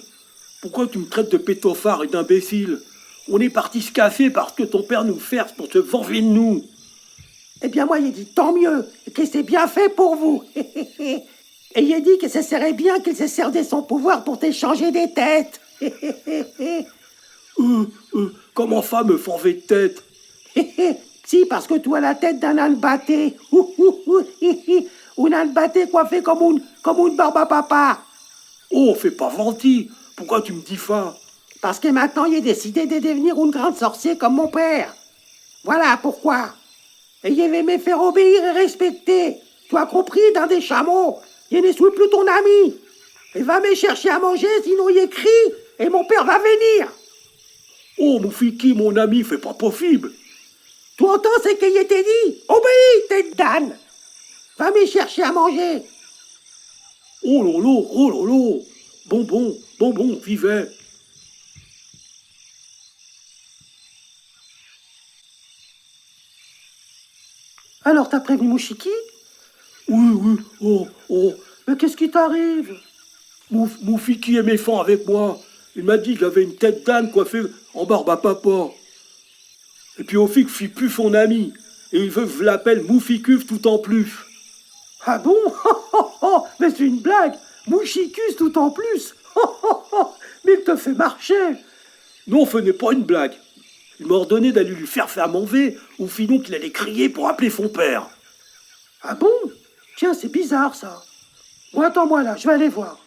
Pourquoi tu me traites de pétophare et d'imbécile? On est parti se casser parce que ton père nous force pour se venger de nous. Eh bien, moi, il dit tant mieux, et que c'est bien fait pour vous. Et il dit que ça serait bien qu'il se serve de son pouvoir pour t'échanger des têtes. Comment ça me forver de tête? Si, parce que tu as la tête d'un âne batté. Ou un âne batté coiffé comme une barbe à papa. Oh, fais pas gentil. Pourquoi tu me dis ça? Parce que maintenant, il a décidé de devenir une grande sorcière comme mon père. Voilà pourquoi. Et il aimait me faire obéir et respecter. Tu as compris, dans des chameaux. Il ne suis plus ton ami. Il va me chercher à manger, sinon il écrit, et mon père va venir. Oh, Moufiki, mon ami, fais pas possible. Tu entends ce qu'il était dit? Obéis, tête d'âne. Va me chercher à manger. Oh lolo. Bonbon, vivez. Alors, t'as prévenu Mouchiki? Oui, oh. Mais qu'est-ce qui t'arrive? Moufiki est méchant avec moi. Il m'a dit qu'il avait une tête d'âne coiffée en barbe à papa. Et puis au fil, je suis plus son ami. Et il veut que je l'appelle Moufikuf tout en plus. Ah bon? Mais c'est une blague. Mouchicus tout en plus. Mais il te fait marcher. Non, ce n'est pas une blague. Il m'a ordonné d'aller lui faire à manger, ou sinon qu'il allait crier pour appeler son père. Ah bon? Tiens, c'est bizarre ça. Bon, attends-moi là, je vais aller voir.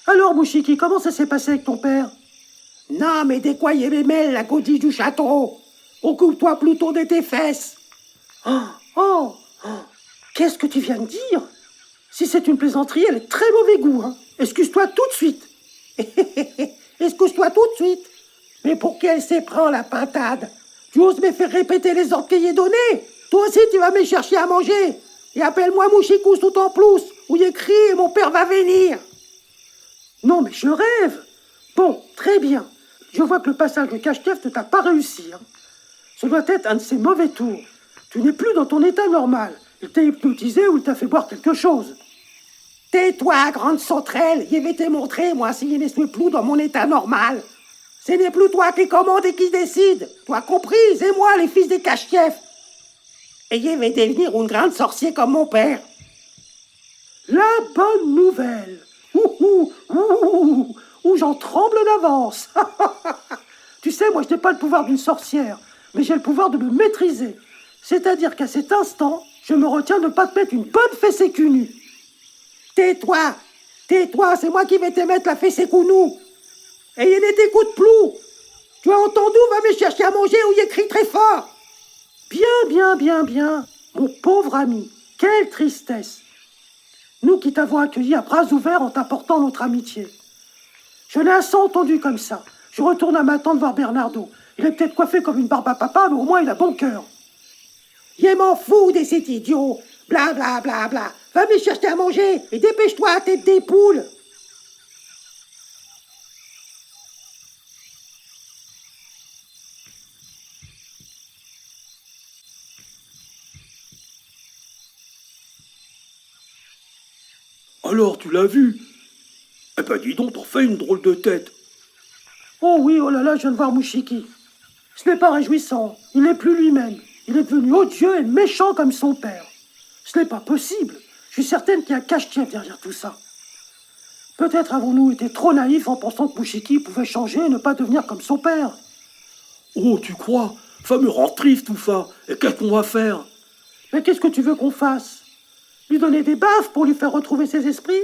Alors, Mouchiki, comment ça s'est passé avec ton père? Non, mais de quoi y m'aimait la godille du château? Occupe-toi plutôt de tes fesses. Oh, qu'est-ce que tu viens de dire? Si c'est une plaisanterie, elle est très mauvais goût, hein. Excuse-toi tout de suite. Excuse-toi tout de suite. Mais pour qu'elle s'éprend la pintade? Tu oses me faire répéter les ordres qu'il y ait donnés? Toi aussi, tu vas me chercher à manger. Et appelle-moi Mouchicous tout en plus, où il écrit et mon père va venir. Non, mais je rêve. Bon, très bien. Je vois que le passage de cache-chef ne t'a pas réussi, hein. Ce doit être un de ces mauvais tours. Tu n'es plus dans ton état normal. Il t'a hypnotisé ou il t'a fait boire quelque chose. Tais-toi, grande sauterelle. Je vais te montrer, moi, si je ne suis plus dans mon état normal. Ce n'est plus toi qui commande et qui décide. Tu as compris, c'est moi, les fils des cache-chefs. Et je vais devenir une grande sorcière comme mon père. La bonne nouvelle. Ouh, j'en tremble d'avance. Tu sais, moi, je n'ai pas le pouvoir d'une sorcière, mais j'ai le pouvoir de me maîtriser. C'est-à-dire qu'à cet instant, je me retiens de ne pas te mettre une bonne fessée cul nu. Tais-toi, c'est moi qui vais te mettre la fessée cul nu. Et il ne t'écoute plus. Tu as entendu, va me chercher à manger ou il crie très fort. Bien. Mon pauvre ami, quelle tristesse. Nous qui t'avons accueilli à bras ouverts en t'apportant notre amitié. Je l'ai assez entendu comme ça. Je retourne à ma tante voir Bernardo. Il est peut-être coiffé comme une barbe à papa, mais au moins il a bon cœur. Je m'en fous de cet idiot. Bla bla bla bla. Va me chercher à manger et dépêche-toi, tête des poules. Alors, tu l'as vu? Eh ben, dis donc, t'en fais une drôle de tête. Oh oui, oh là là, je viens de voir Mouchiki. Ce n'est pas réjouissant. Il n'est plus lui-même. Il est devenu odieux et méchant comme son père. Ce n'est pas possible. Je suis certaine qu'il y a cache-chef derrière tout ça. Peut-être avons-nous été trop naïfs en pensant que Mouchiki pouvait changer et ne pas devenir comme son père. Oh, tu crois? Ça me rend triste tout ça. Et qu'est-ce qu'on va faire? Mais qu'est-ce que tu veux qu'on fasse? Lui donner des baffes pour lui faire retrouver ses esprits?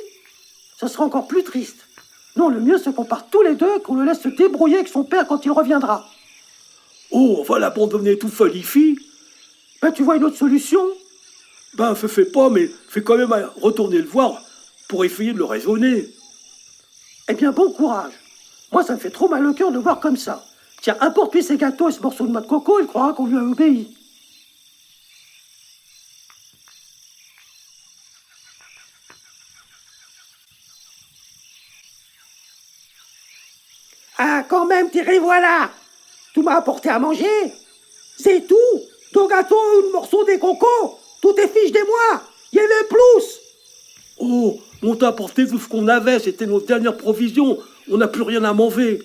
Ça sera encore plus triste. Non, le mieux c'est qu'on parte tous les deux, qu'on le laisse se débrouiller avec son père quand il reviendra. Oh, on va l'abandonner tout folifi? Ben tu vois une autre solution? Ben, fais pas, mais fais quand même retourner le voir pour essayer de le raisonner. Eh bien, bon courage. Moi, ça me fait trop mal au cœur de voir comme ça. Tiens, importe-lui ses gâteaux et ce morceau de noix de coco, il croira qu'on lui a obéi. Ah, quand même, tes voilà. Tu m'as apporté à manger. C'est tout. Ton gâteau, un morceau des cocos. Tout est fiche de moi. Il y avait plus. Oh, on t'a apporté tout ce qu'on avait, c'était notre dernière provision. On n'a plus rien à manger.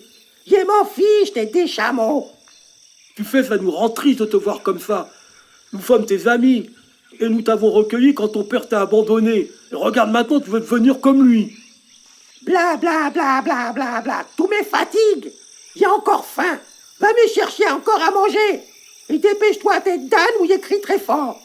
Je m'en fiche, t'es des chameaux. Tu fais, ça nous rend triste de te voir comme ça. Nous sommes tes amis. Et nous t'avons recueilli quand ton père t'a abandonné. Et regarde maintenant, tu veux devenir comme lui. Bla bla bla bla bla bla. Tout me fatigue. J'ai encore faim. Va me chercher encore à manger. Et dépêche-toi, tête d'âne, ou il écrit très fort.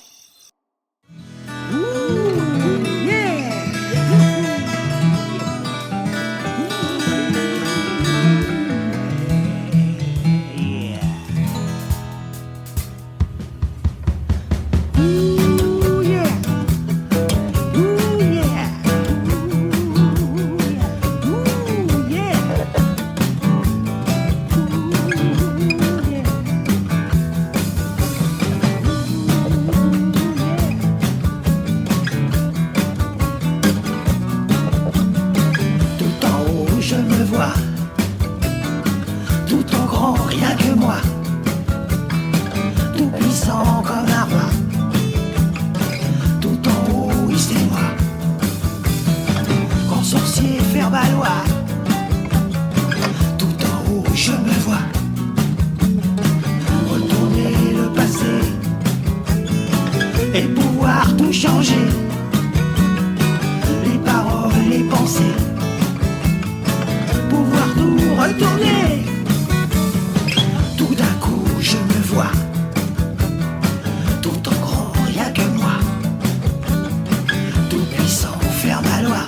Et pouvoir tout changer, les paroles, les pensées, pouvoir tout retourner. Tout d'un coup je me vois, tout en grand, rien que moi, tout puissant, faire ma loi.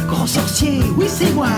Grand sorcier, oui c'est moi.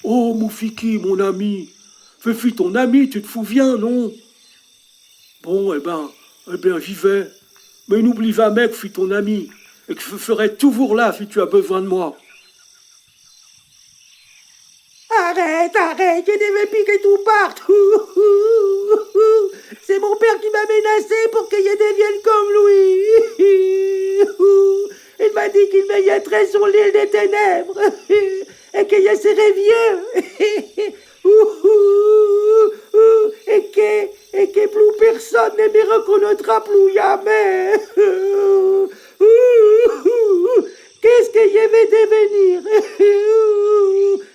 Oh, Moufiki, mon ami. Fefi, ton ami, tu te souviens, non? Bon, eh ben, j'y vais. Mais n'oublie jamais que je suis ton ami et que je serai toujours là si tu as besoin de moi. Arrête, je devais piquer tout partout. C'est mon père qui m'a menacé pour que je devienne comme lui. Il m'a dit qu'il me jetterait sur l'île des ténèbres et que je serais vieux. Et que plus personne ne me reconnaîtra plus jamais. Qu'est-ce que je vais devenir?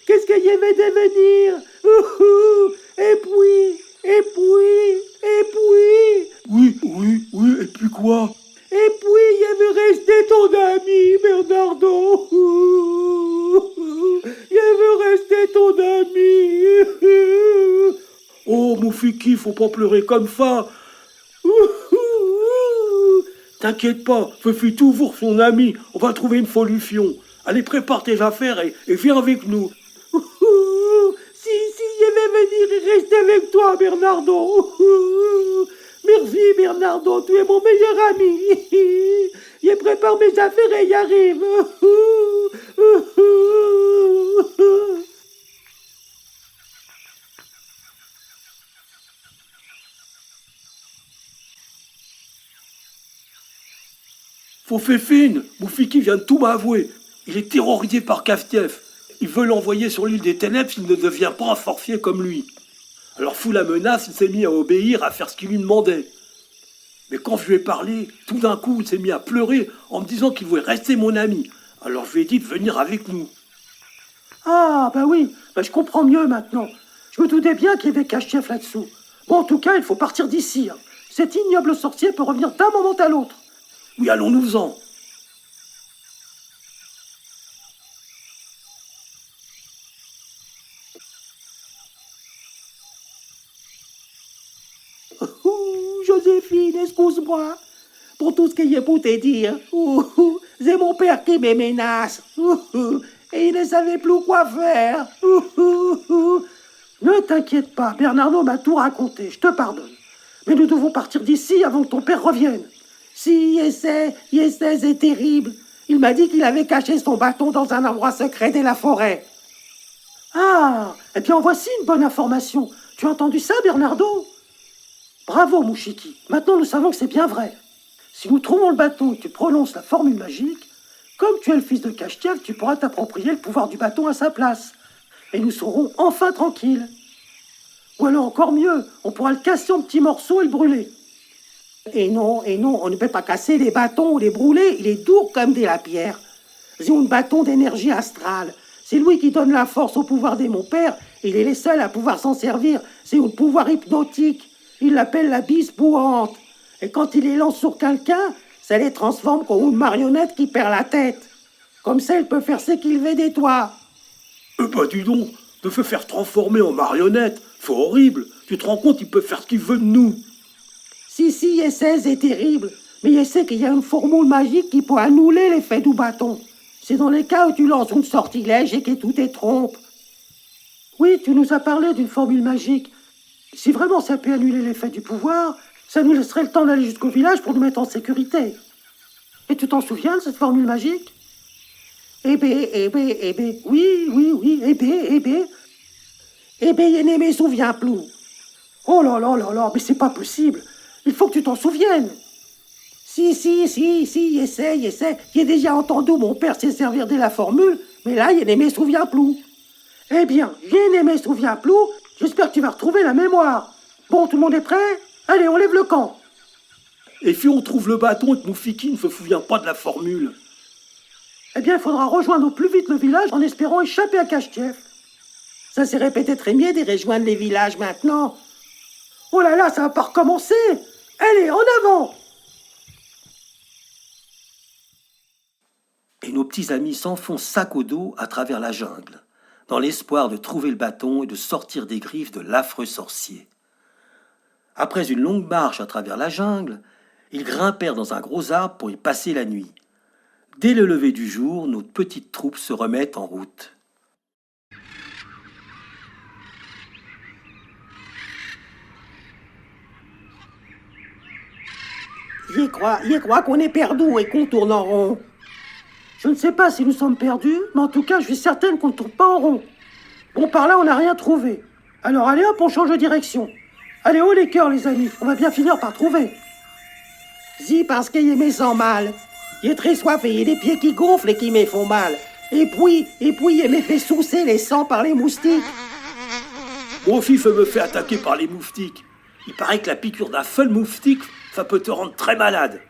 Qu'est-ce que je vais devenir? Et puis... Oui, et puis quoi? Et puis, je veux rester ton ami, Bernardo. Je veux rester ton ami. Oh, Moufiki, faut pas pleurer comme ça. T'inquiète pas, Fefi toujours son ami. On va trouver une solution. Allez, prépare tes affaires et viens avec nous. Si, je vais venir et rester avec toi, Bernardo. Merci, Bernardo, tu es mon meilleur ami. Je prépare mes affaires et y arrive. Faut faire fine. Moufiki vient de tout m'avouer. Il est terrorisé par Kaftief. Il veut l'envoyer sur l'île des ténèbres s'il ne devient pas un sorcier comme lui. Alors fou la menace, il s'est mis à obéir, à faire ce qu'il lui demandait. Mais quand je lui ai parlé, tout d'un coup, il s'est mis à pleurer en me disant qu'il voulait rester mon ami. Alors je lui ai dit de venir avec nous. Ah, bah oui, bah je comprends mieux maintenant. Je me doutais bien qu'il y avait cache-chef là-dessous. Bon, en tout cas, il faut partir d'ici. Hein. Cet ignoble sorcier peut revenir d'un moment à l'autre. Oui, allons-nous-en. Joséphine, excuse-moi pour tout ce que j'ai pu te dire. C'est mon père qui me menace. Et il ne savait plus quoi faire. Ne t'inquiète pas, Bernardo m'a tout raconté, je te pardonne. Mais nous devons partir d'ici avant que ton père revienne. Si, c'est terrible. Il m'a dit qu'il avait caché son bâton dans un endroit secret de la forêt. Ah, et bien en voici une bonne information. Tu as entendu ça, Bernardo? Bravo, Mouchiki. Maintenant, nous savons que c'est bien vrai. Si nous trouvons le bâton et que tu prononces la formule magique, comme tu es le fils de Cachetiv, tu pourras t'approprier le pouvoir du bâton à sa place. Et nous serons enfin tranquilles. Ou alors encore mieux, on pourra le casser en petits morceaux et le brûler. Et non, on ne peut pas casser les bâtons ou les brûler. Il est dur comme de la pierre. C'est un bâton d'énergie astrale. C'est lui qui donne la force au pouvoir de mon père. Il est le seul à pouvoir s'en servir. C'est un pouvoir hypnotique. Il l'appelle la bise bouante. Et quand il les lance sur quelqu'un, ça les transforme comme une marionnette qui perd la tête. Comme ça, il peut faire ce qu'il veut des toits. Bah dis donc, de se faire transformer en marionnette, c'est horrible. Tu te rends compte, il peut faire ce qu'il veut de nous. Si, je sais, c'est terrible. Mais je sais qu'il y a une formule magique qui peut annuler l'effet du bâton. C'est dans les cas où tu lances une sortilège et que tout te trompe. Oui, tu nous as parlé d'une formule magique. Si vraiment ça peut annuler l'effet du pouvoir, ça nous laisserait le temps d'aller jusqu'au village pour nous mettre en sécurité. Et tu t'en souviens de cette formule magique? Oui, je ne me souviens plus. Oh là, mais c'est pas possible. Il faut que tu t'en souviennes. Si, j'essaie. J'ai déjà entendu mon père se servir de la formule, mais là, je ne me souviens plus. Eh bien, je ne me souviens plus. J'espère que tu vas retrouver la mémoire. Bon, tout le monde est prêt? Allez, on lève le camp. Et si on trouve le bâton et que Moufiki ne se souvient pas de la formule? Eh bien, il faudra rejoindre au plus vite le village en espérant échapper à Cachetiv. Ça serait peut-être mieux de rejoindre les villages maintenant. Oh là là, ça va pas recommencer. Allez, en avant! Et nos petits amis s'enfoncent sac au dos à travers la jungle, dans l'espoir de trouver le bâton et de sortir des griffes de l'affreux sorcier. Après une longue marche à travers la jungle, ils grimpèrent dans un gros arbre pour y passer la nuit. Dès le lever du jour, notre petite troupe se remet en route. il croit qu'on est perdu et qu'on tourne en rond. Je ne sais pas si nous sommes perdus, mais en tout cas, je suis certaine qu'on ne tourne pas en rond. Bon, par là, on n'a rien trouvé. Alors allez hop, on change de direction. Allez, haut les cœurs, les amis. On va bien finir par trouver. Si, parce qu'il me sent mal. Il est très soif et il a des pieds qui gonflent et qui me font mal. Et puis, il me fait sousser les sangs par les moustiques. Mon fils me fait attaquer par les moustiques. Il paraît que la piqûre d'un seul moustique, ça peut te rendre très malade.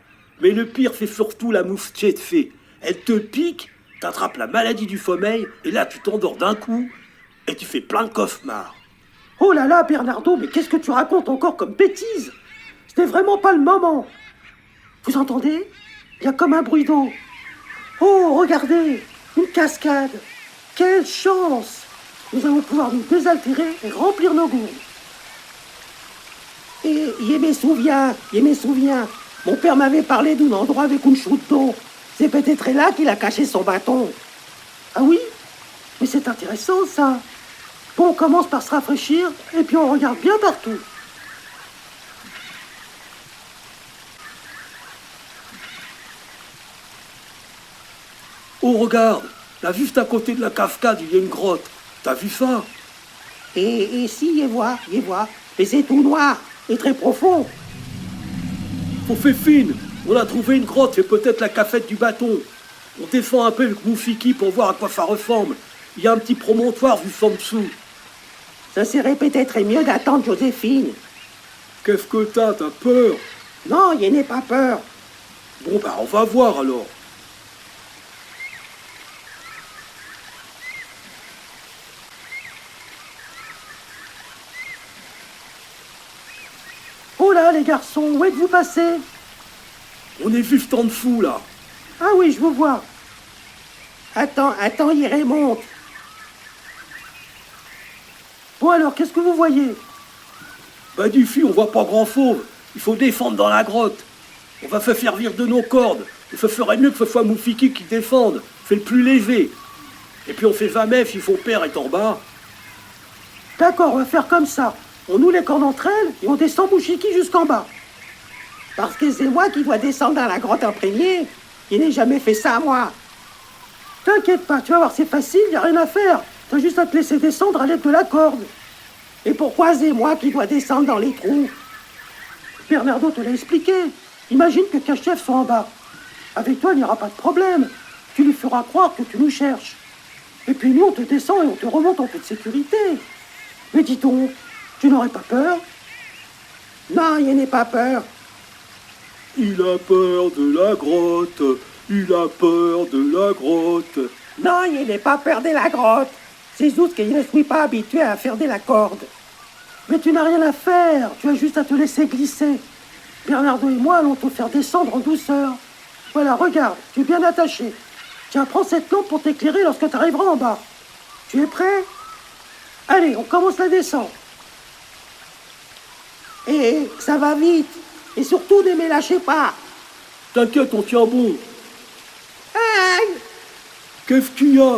Mais le pire, c'est surtout la moustiquette fée. Elle te pique, t'attrapes la maladie du sommeil, et là tu t'endors d'un coup, et tu fais plein de cauchemars. Oh là là, Bernardo, mais qu'est-ce que tu racontes encore comme bêtise? C'était vraiment pas le moment. Vous entendez? Il y a comme un bruit d'eau. Oh, regardez, une cascade. Quelle chance! Nous allons pouvoir nous désaltérer et remplir nos gourdes. Et il me souvient. Mon père m'avait parlé d'un endroit avec une chute d'eau. C'est peut-être là qu'il a caché son bâton. Ah oui? Mais c'est intéressant, ça. Bon, on commence par se rafraîchir, et puis on regarde bien partout. Oh, regarde, là juste à côté de la cascade, il y a une grotte. T'as vu ça? Et si, y voit. Mais c'est tout noir et très profond. Faut faire fine. On a trouvé une grotte, c'est peut-être la cafette du bâton. On descend un peu avec Moufiki pour voir à quoi ça ressemble. Il y a un petit promontoire juste en dessous. Ça serait peut-être mieux d'attendre Joséphine. Qu'est-ce que t'as peur? Non, il n'ai pas peur. Bon, bah on va voir alors. Oh là, les garçons, où êtes-vous passés? On est juste en dessous, là. Ah oui, je vous vois. Attends, il remonte. Bon alors, qu'est-ce que vous voyez? Bah d'ici, on voit pas grand-chose. Il faut descendre dans la grotte. On va se servir de nos cordes. Et ce serait mieux que ce soit Moufiki qui descende. C'est le plus léger. Et puis on fait jamais si son père est en bas. D'accord, on va faire comme ça. On noue les cordes entre elles et on descend Mouchiki jusqu'en bas. Parce que c'est moi qui dois descendre dans la grotte en premier. Il n'est jamais fait ça, moi. T'inquiète pas, tu vas voir, c'est facile, y a rien à faire. T'as juste à te laisser descendre à l'aide de la corde. Et pourquoi c'est moi qui dois descendre dans les trous? Bernardo te l'a expliqué. Imagine que Kachef soit en bas. Avec toi, il n'y aura pas de problème. Tu lui feras croire que tu nous cherches. Et puis nous, on te descend et on te remonte en toute sécurité. Mais dis donc, tu n'aurais pas peur? Non, il n'ai pas peur. Il a peur de la grotte. Il a peur de la grotte. Non, il n'est pas peur de la grotte. C'est juste qu'il ne suis pas habitué à faire de la corde. Mais tu n'as rien à faire. Tu as juste à te laisser glisser. Bernardo et moi allons te faire descendre en douceur. Voilà, regarde, tu es bien attaché. Tiens, prends cette lampe pour t'éclairer lorsque tu arriveras en bas. Tu es prêt? Allez, on commence la descente. Et ça va vite. Et surtout, ne me lâchez pas. T'inquiète, on tient bon. Aïe! Qu'est-ce qu'il y a?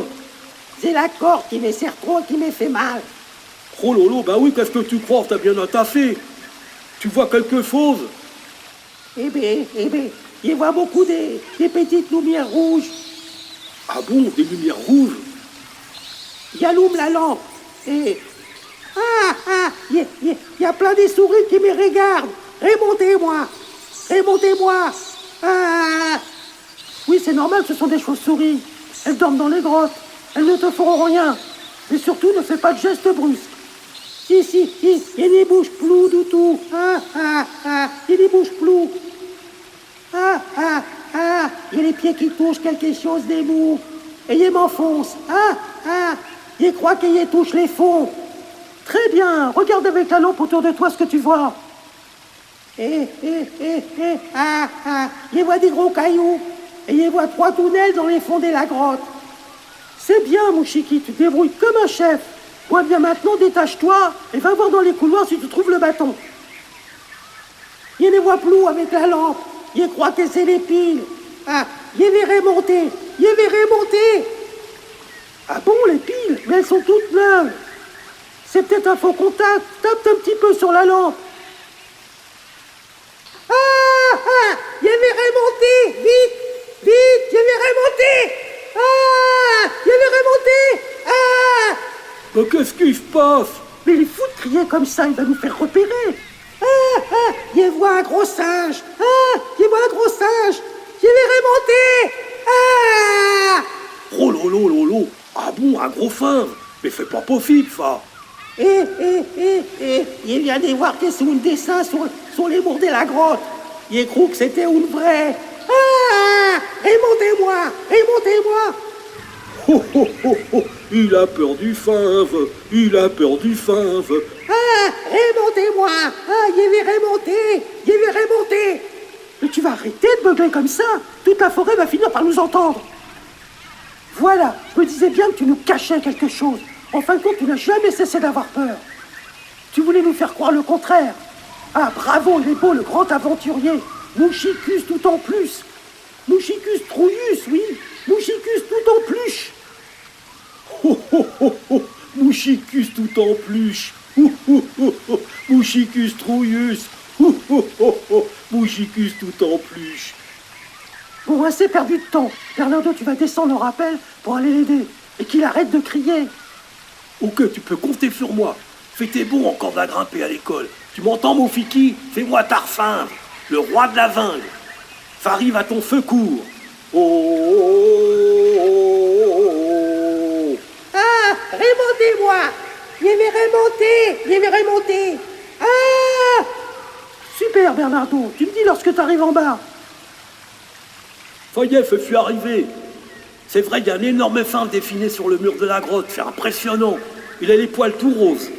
C'est la corde qui me serre trop et qui me fait mal. Oh lolo, bah oui, qu'est-ce que tu crois? T'as bien attaché. Tu vois quelque chose? Eh bien, je vois beaucoup des petites lumières rouges. Ah bon, des lumières rouges? J'allume la lampe et... il y a plein de souris qui me regardent. Remontez-moi. Ah! Oui, c'est normal, ce sont des chauves-souris. Elles dorment dans les grottes. Elles ne te feront rien. Et surtout, ne fais pas de gestes brusques. Si, il ne bouge plus du tout. Il ne bouge plus. Il y a les pieds qui touchent quelque chose de mou. Et il m'enfonce. Je crois qu'il touche les fonds. Très bien. Regarde avec la lampe autour de toi ce que tu vois. Je vois des gros cailloux. Et je vois 3 tunnels dans les fonds de la grotte. C'est bien, Mouchiki, tu te débrouilles comme un chef. Ouais, bien maintenant, détache-toi et va voir dans les couloirs si tu trouves le bâton. Je ne vois plus avec la lampe. Je crois que c'est les piles. Je vais remonter. Ah bon, les piles? Mais elles sont toutes neuves. C'est peut-être un faux contact. Tape un petit peu sur la lampe. Il y avait remonté. Vite, vite, il y avait remonté. Ah, il y avait remonté. Ah. Mais qu'est-ce qui se passe? Mais il est fou de crier comme ça, il va nous faire repérer. Il voit un gros singe. Ah, il voit un gros singe. Il avait remonté. Ah. Oh lolo, lolo. Ah bon, un gros fin. Mais fais pas possible, ça. Il vient de voir que c'est un dessin sur les murs de la grotte. Il cru que c'était une vraie. Ah, remontez-moi, remontez-moi. Oh, oh, oh, oh. Il a peur du fave. Il a peur du fave. Ah, remontez-moi. Ah, il avait remonté, il avait remonté. Mais tu vas arrêter de beugler comme ça. Toute la forêt va finir par nous entendre. Voilà, je me disais bien que tu nous cachais quelque chose. En fin de compte, tu n'as jamais cessé d'avoir peur. Tu voulais nous faire croire le contraire. Ah, bravo, il est beau, le grand aventurier. Mouchicus tout en plus. Mouchicus trouillus, oui. Mouchicus tout en pluche. Oh, oh, oh, oh. Mouchicus tout en pluche. Oh, oh, oh, oh. Mouchicus trouillus. Oh, oh, oh, oh. Mouchicus tout en pluche. Bon, assez perdu de temps. Bernardo, tu vas descendre au rappel pour aller l'aider. Et qu'il arrête de crier. Ok, tu peux compter sur moi. Fais tes bons encore de la grimper à l'école. Tu m'entends, mon Fiki? Fais-moi Tarfin, le roi de la vingue. J'arrive à ton secours. Oh, oh, oh, oh. Ah, remontez-moi. Il avait remonté, il avait remonté. Ah. Super, Bernardo. Tu me dis lorsque tu arrives en bas. Ça y est, je suis arrivé. C'est vrai, il y a un énorme fin dessiné sur le mur de la grotte. C'est impressionnant. Il a les poils tout roses.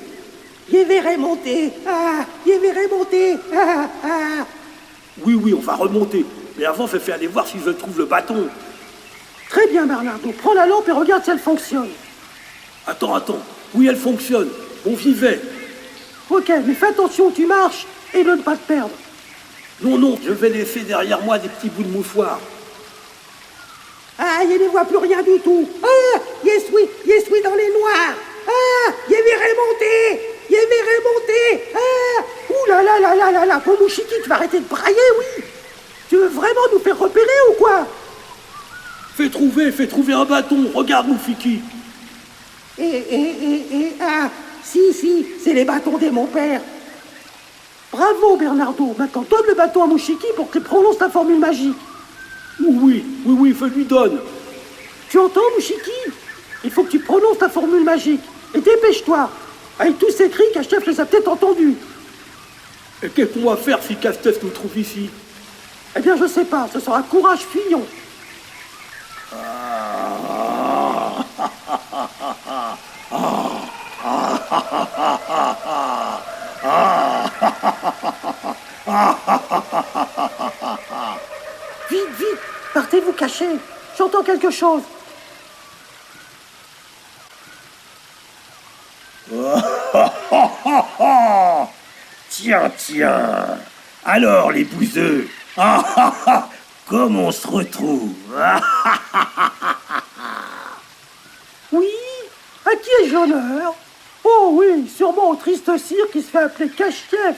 Il avait remonté. Ah, il avait remonté. Ah, ah. Oui, oui, on va remonter. Mais avant, je fais aller voir si je trouve le bâton. Très bien, Bernardo. Prends la lampe et regarde si elle fonctionne. Attends, attends. Oui, elle fonctionne. On vivait. Ok, mais fais attention où tu marches et de ne pas te perdre. Non, non, je vais laisser derrière moi des petits bouts de mouchoir. Ah, il ne voit plus rien du tout. Ah, il suis dans les noirs. Ah, il avait remonté. Il avait remonté. Ah. Ouh là là là là là là. Bon, Mouchiki, tu vas arrêter de brailler, oui. Tu veux vraiment nous faire repérer ou quoi? Fais trouver un bâton. Regarde, mon Fiki. Ah, si, c'est les bâtons de mon père. Bravo, Bernardo. Maintenant, donne le bâton à Mouchiki pour qu'il prononce ta formule magique. Oui, je lui donne. Tu entends, Mouchiki? Il faut que tu prononces ta formule magique. Et dépêche-toi. Avec tous ces cris, Cache-Chef les a peut-être entendus. Et qu'est-ce qu'on va faire si Casse-Tête nous trouve ici? Eh bien, je sais pas. Ce sera courage, fuyons. Vite, vite. Partez vous cacher. J'entends quelque chose. Tiens. Alors, les bouseux. Comme on se retrouve. Oui. À qui ai-je l'honneur? Oh oui, sûrement au triste cire qui se fait appeler Cache-Chef,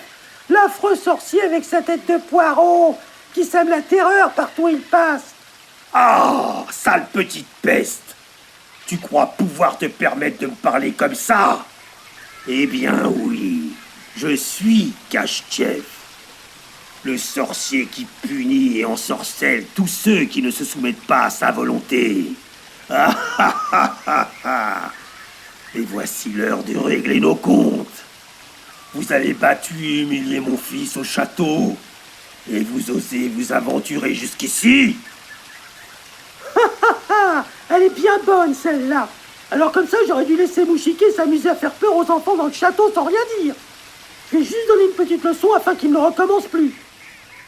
l'affreux sorcier avec sa tête de poireau, qui sème la terreur partout où il passe. Ah, sale petite peste! Tu crois pouvoir te permettre de me parler comme ça? Eh bien oui, je suis Cache-Chef, le sorcier qui punit et ensorcelle tous ceux qui ne se soumettent pas à sa volonté. Et voici l'heure de régler nos comptes. Vous avez battu et humilié mon fils au château, et vous osez vous aventurer jusqu'ici? Elle est bien bonne, celle-là. Alors comme ça, j'aurais dû laisser Mouchiki s'amuser à faire peur aux enfants dans le château sans rien dire. Je vais juste donner une petite leçon afin qu'il ne recommence plus.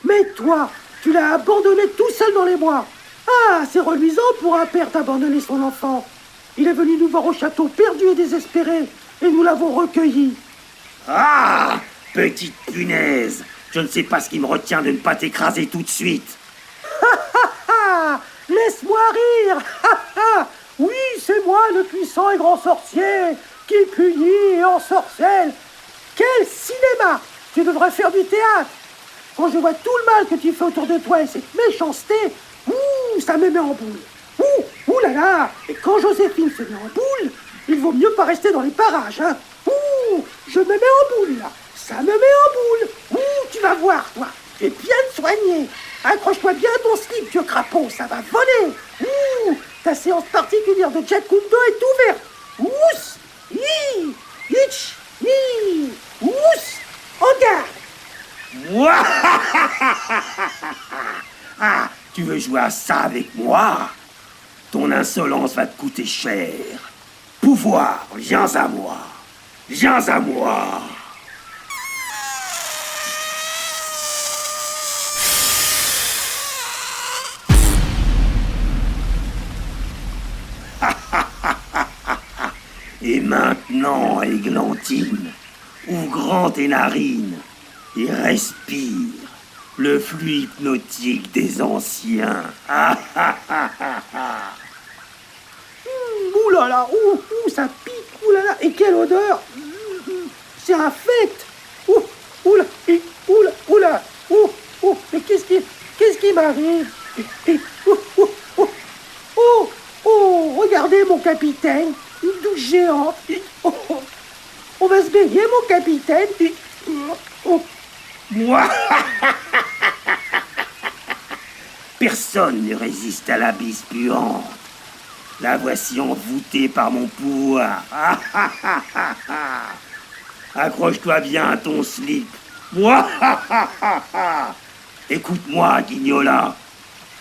Mais toi, tu l'as abandonné tout seul dans les bois. Ah, c'est reluisant pour un père d'abandonner son enfant. Il est venu nous voir au château perdu et désespéré, et nous l'avons recueilli. Ah, petite punaise! Je ne sais pas ce qui me retient de ne pas t'écraser tout de suite. Ah, laisse-moi rire. Oui, c'est moi le puissant et grand sorcier qui punit et ensorcelle. Quel cinéma! Tu devrais faire du théâtre. quand je vois tout le mal que tu fais autour de toi et cette méchanceté, ça me met en boule. Ouh là là. Et quand Joséphine se met en boule, il vaut mieux pas rester dans les parages, hein. Je me mets en boule, là. Ça me met en boule. Tu vas voir, toi. Tu es bien soigné. Accroche-toi bien à ton slip, vieux crapaud, ça va voler. Ta séance particulière de Jet Kundo est ouverte. Ous, hi, hitch, hi, ous, en garde. Moi Ah, tu veux jouer à ça avec moi? Ton insolence va te coûter cher. Pouvoir, viens à moi. Viens à moi. Et maintenant, Églantine, ouvre grand tes narines et respire le flux hypnotique des anciens. Ouh là là, ça pique, ouh là là, et quelle odeur. C'est infect. Ouh là, mais qu'est-ce qui m'arrive? Regardez mon capitaine, une douche géante. On va se baigner, mon capitaine. Moi Personne ne résiste à l'abysse puante. La voici envoûtée par mon pouvoir. Accroche-toi bien à ton slip. Écoute-moi, Guignola.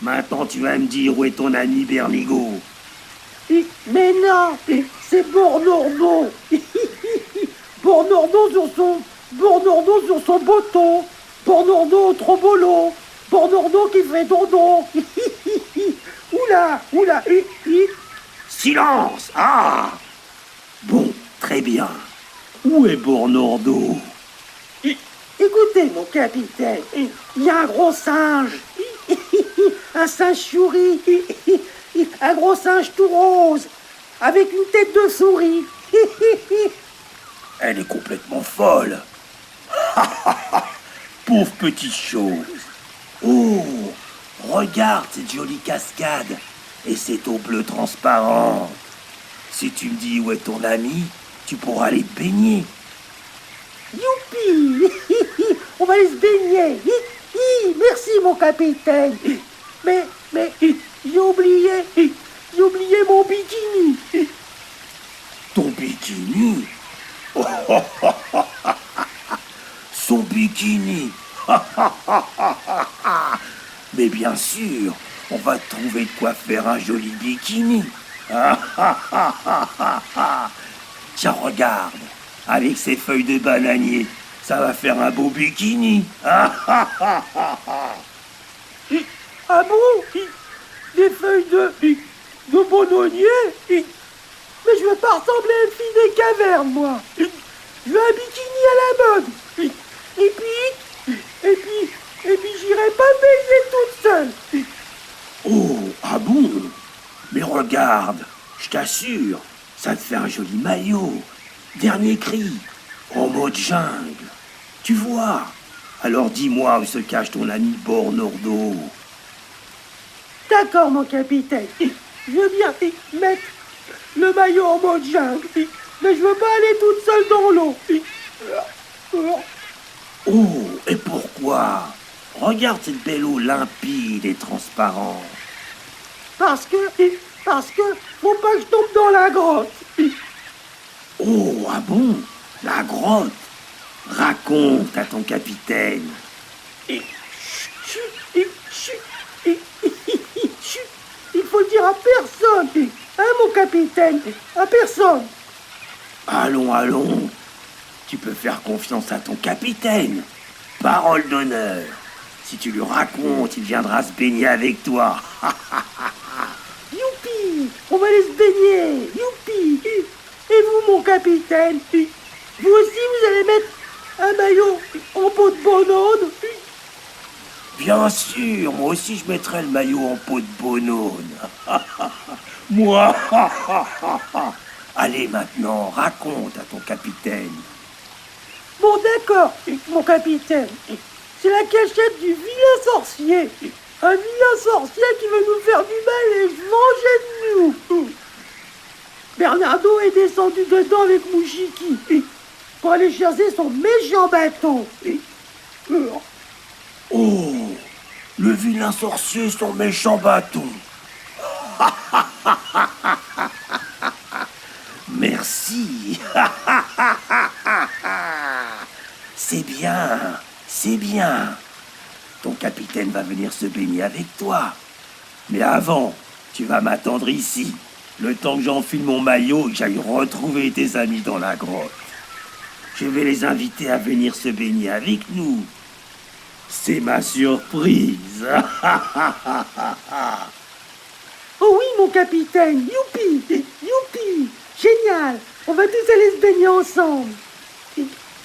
Maintenant, tu vas me dire où est ton ami Bernigo. Mais non, c'est Bornordo. Bornordo sur son botton. Bornordo au trombolo. Bornordo qui fait dondon. Oula. Silence! Ah! Bon, très bien. Où est Bornordo? Écoutez, mon capitaine, il y a un gros singe. Un singe souris. Un gros singe tout rose. Avec une tête de souris. Elle est complètement folle. Pauvre petite chose. Oh, regarde cette jolie cascade et cette eau bleue transparente. Si tu me dis où est ton ami, tu pourras aller te baigner. Youpi. On va aller se baigner. Merci, mon capitaine. Mais, j'ai oublié mon bikini. Ton bikini? Son bikini. Mais bien sûr, on va trouver de quoi faire un joli bikini. Tiens, regarde, avec ces feuilles de bananier, ça va faire un beau bikini. Ah bon? Des feuilles de bononnier? Mais je veux pas ressembler à une fille des cavernes, moi. Je veux un bikini à la mode. Et puis j'irai pas me baigner toute seule. Oh, ah bon? Mais regarde, je t'assure, ça te fait un joli maillot. Dernier cri, en mode jungle. Tu vois? Alors dis-moi où se cache ton ami Bornordo. D'accord, mon capitaine. Je veux bien mettre le maillot en mode jungle. Mais je veux pas aller toute seule dans l'eau. Oh, et pourquoi? Regarde cette belle eau limpide et transparente. Parce que faut pas que je tombe dans la grotte. Oh, ah bon? La grotte? Raconte à ton capitaine. Il faut le dire à personne. Hein, mon capitaine? À personne. Allons. Tu peux faire confiance à ton capitaine. Parole d'honneur. Si tu lui racontes, il viendra se baigner avec toi. Youpi! On va aller se baigner. Youpi! Et vous, mon capitaine? Vous aussi, vous allez mettre un maillot en peau de bonhomme? Bien sûr, moi aussi je mettrai le maillot en peau de bonhomme. Moi. Allez maintenant, raconte à ton capitaine. Bon, d'accord, mon capitaine. C'est la cachette du vilain sorcier. Un vilain sorcier qui veut nous faire du mal et se venger de nous. Bernardo est descendu dedans avec Mouchiki pour aller chercher son méchant bâton. Oh, le vilain sorcier, son méchant bâton. Merci. C'est bien, c'est bien. Ton capitaine va venir se baigner avec toi. Mais avant, tu vas m'attendre ici, le temps que j'enfile mon maillot et que j'aille retrouver tes amis dans la grotte. Je vais les inviter à venir se baigner avec nous. C'est ma surprise. Oh oui, mon capitaine. Youpi, youpi. Génial. On va tous aller se baigner ensemble.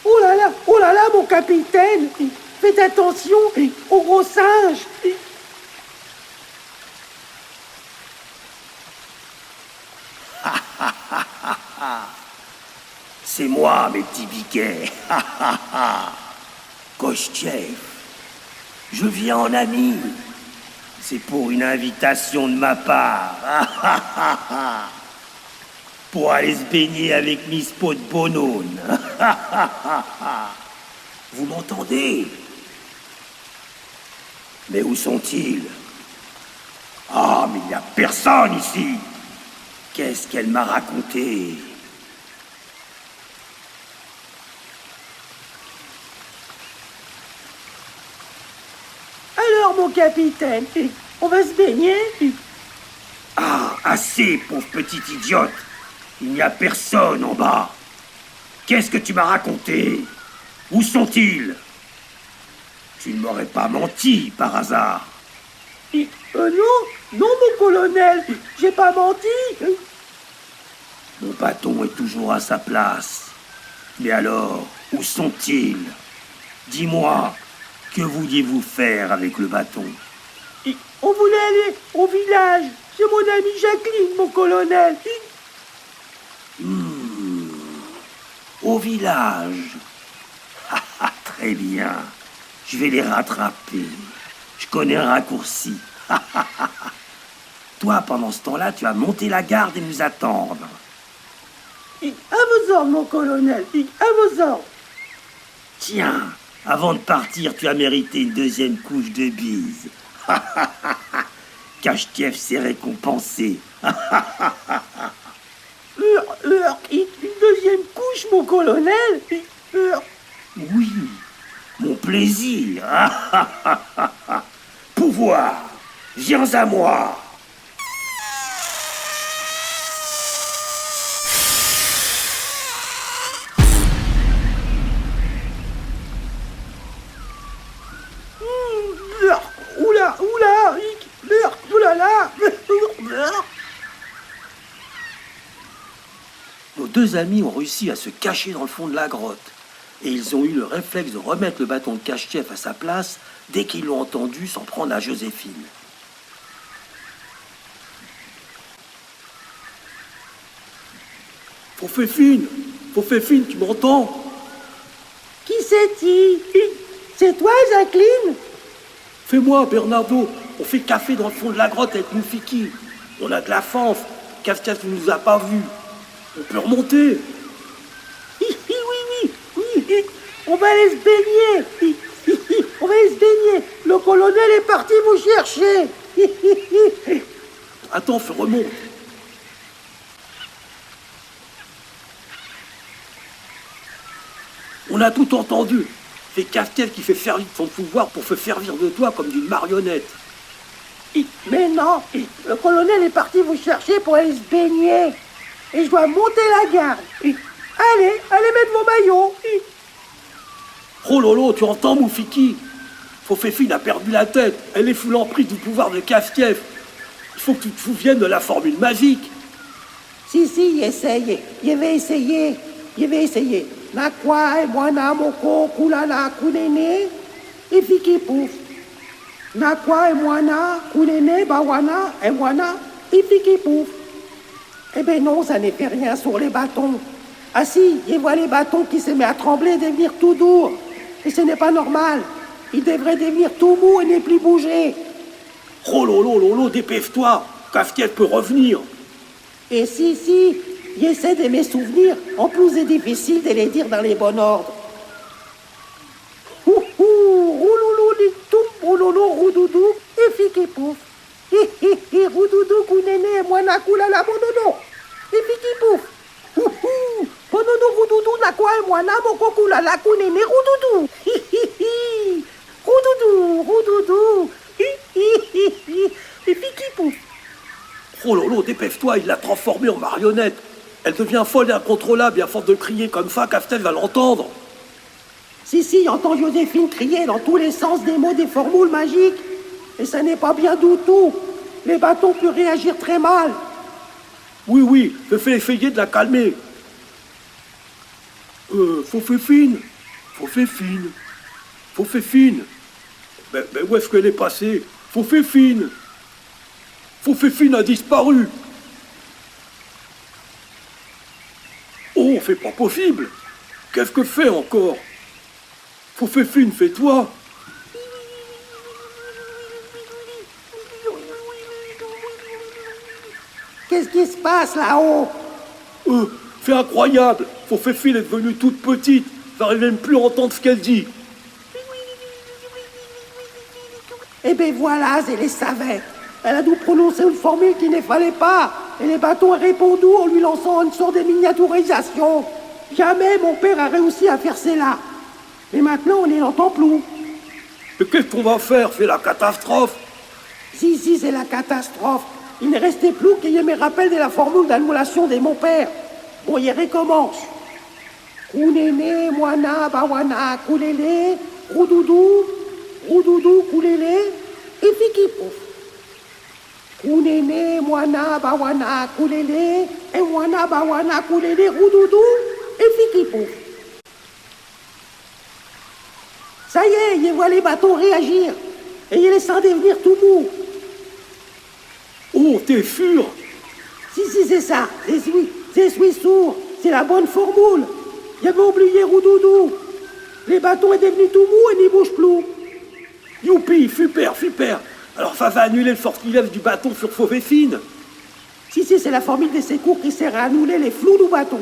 Oh là là, mon capitaine. Faites attention au gros singe. C'est moi, mes petits biquets. Kochtchev, je viens en ami. C'est pour une invitation de ma part. Pour aller se baigner avec Miss Pot Bonone. Vous m'entendez? Mais où sont-ils? Ah, mais il n'y a personne ici. Qu'est-ce qu'elle m'a raconté? Alors, mon capitaine, on va se baigner? Ah, assez, pauvre petite idiote. Il n'y a personne en bas. Qu'est-ce que tu m'as raconté? Où sont-ils? Tu ne m'aurais pas menti, par hasard. Non, mon colonel, j'ai pas menti. Mon bâton est toujours à sa place. Mais alors, où sont-ils? Dis-moi, que vouliez-vous faire avec le bâton? On voulait aller au village. C'est mon amie Jacqueline, mon colonel. Au village. Très bien. Je vais les rattraper. Je connais un raccourci. Toi, pendant ce temps-là, tu vas monter la garde et nous attendre. À vos ordres, mon colonel. À vos ordres. Tiens, avant de partir, tu as mérité une deuxième couche de bise. Kochtchev s'est récompensé. Une deuxième couche, mon colonel. Oui, mon plaisir. Pouvoir, viens à moi. Oulala. Nos deux amis ont réussi à se cacher dans le fond de la grotte. Et ils ont eu le réflexe de remettre le bâton de Kochtchev à sa place dès qu'ils l'ont entendu s'en prendre à Joséphine. Foféfine, tu m'entends? Qui c'est-il? C'est toi, Jacqueline? Fais-moi, Bernardo, on fait café dans le fond de la grotte avec Moufiki. On a de la fanf, Kochtchev ne nous a pas vus. On peut remonter. Oui. On va aller se baigner. On va aller se baigner. Le colonel est parti vous chercher. Attends, remonte. On a tout entendu. C'est Kochtchev qui fait servir de son pouvoir pour se servir de toi comme d'une marionnette. Mais non, le colonel est parti vous chercher pour aller se baigner. Et je dois monter la garde. Allez mettre vos maillots. Oh lolo, tu entends, Moufiki? Foféfine a perdu la tête. Elle est sous l'emprise du pouvoir de Kochtchev. Il faut que tu te souviennes de la formule magique. Si, essaye. Je vais essayer. Nakwa, mwana, moko, kulala, kunene, et fiki pouf. Nakwa, mwana, kunene, bawana, et mwana, et fiki pouf. Eh ben non, ça n'est fait rien sur les bâtons. Ah si, je vois les bâtons qui se mettent à trembler et devenir tout doux. Et ce n'est pas normal. Il devrait devenir tout mou et ne plus bouger. Oh lolo, lolo, dépêche-toi. Kaftief peut revenir. Et si, j'essaie de mes souvenirs. En plus, c'est difficile de les dire dans les bons ordres. Rouloulou, litou, rouloulou, roudoudou, et fiki pouf. Roudoudou, kounéné, moina, koulala, bonono. Et fiki pouf. Bonono, roudoudou, nakwa, et moina, moko, koulala, kounéné, roudoudou. Roudoudou. Et fiki pouf. Oh lolo, dépêche-toi, il l'a transformée en marionnette. Elle devient folle et incontrôlable, et à force de crier comme ça, Kaftief va l'entendre. Si, j'entends Joséphine crier dans tous les sens des mots des formules magiques. Et ça n'est pas bien du tout. Les bâtons peuvent réagir très mal. Oui, je fais essayer de la calmer. Foféfine. Ben, où est-ce qu'elle est passée? Foféfine a disparu. Oh, c'est pas possible. Qu'est-ce que fait encore? Foféfine, fais-toi. Qu'est-ce qui se passe là-haut? C'est incroyable. Foféfine est devenue toute petite. J'arrive même plus à entendre ce qu'elle dit. Eh ben voilà, je les savais. Elle a dû prononcer une formule qu'il ne fallait pas. Et les bâtons ont répondu en lui lançant une sorte de miniaturisation. Jamais mon père a réussi à faire cela. Mais maintenant, on ne l'entend plus. Mais qu'est-ce qu'on va faire? C'est la catastrophe. Si, c'est la catastrophe. Il ne restait plus qu'il y ait mes rappels de la formule d'annulation de mon père. Bon, il recommence. Kounéné, moina, bawana, koulélé, roudoudou, koulélé, et fiki pouf. Kounéné, moina, bawana, koulélé, et moina, bawana, koulélé, roudoudou, et fiki pouf. Ça y est, je vois les bâtons réagir. Et il les sent devenir tout mou. Oh, t'es sûr? Si, c'est ça. Je suis sourd. C'est la bonne formule. J'avais oublié Roudoudou. Les bâtons est devenu tout mou et n'y bouge plus. Youpi, super. Alors ça va annuler le sortilège du bâton sur Foféfine. Si, c'est la formule des secours qui sert à annuler les flous du bâton.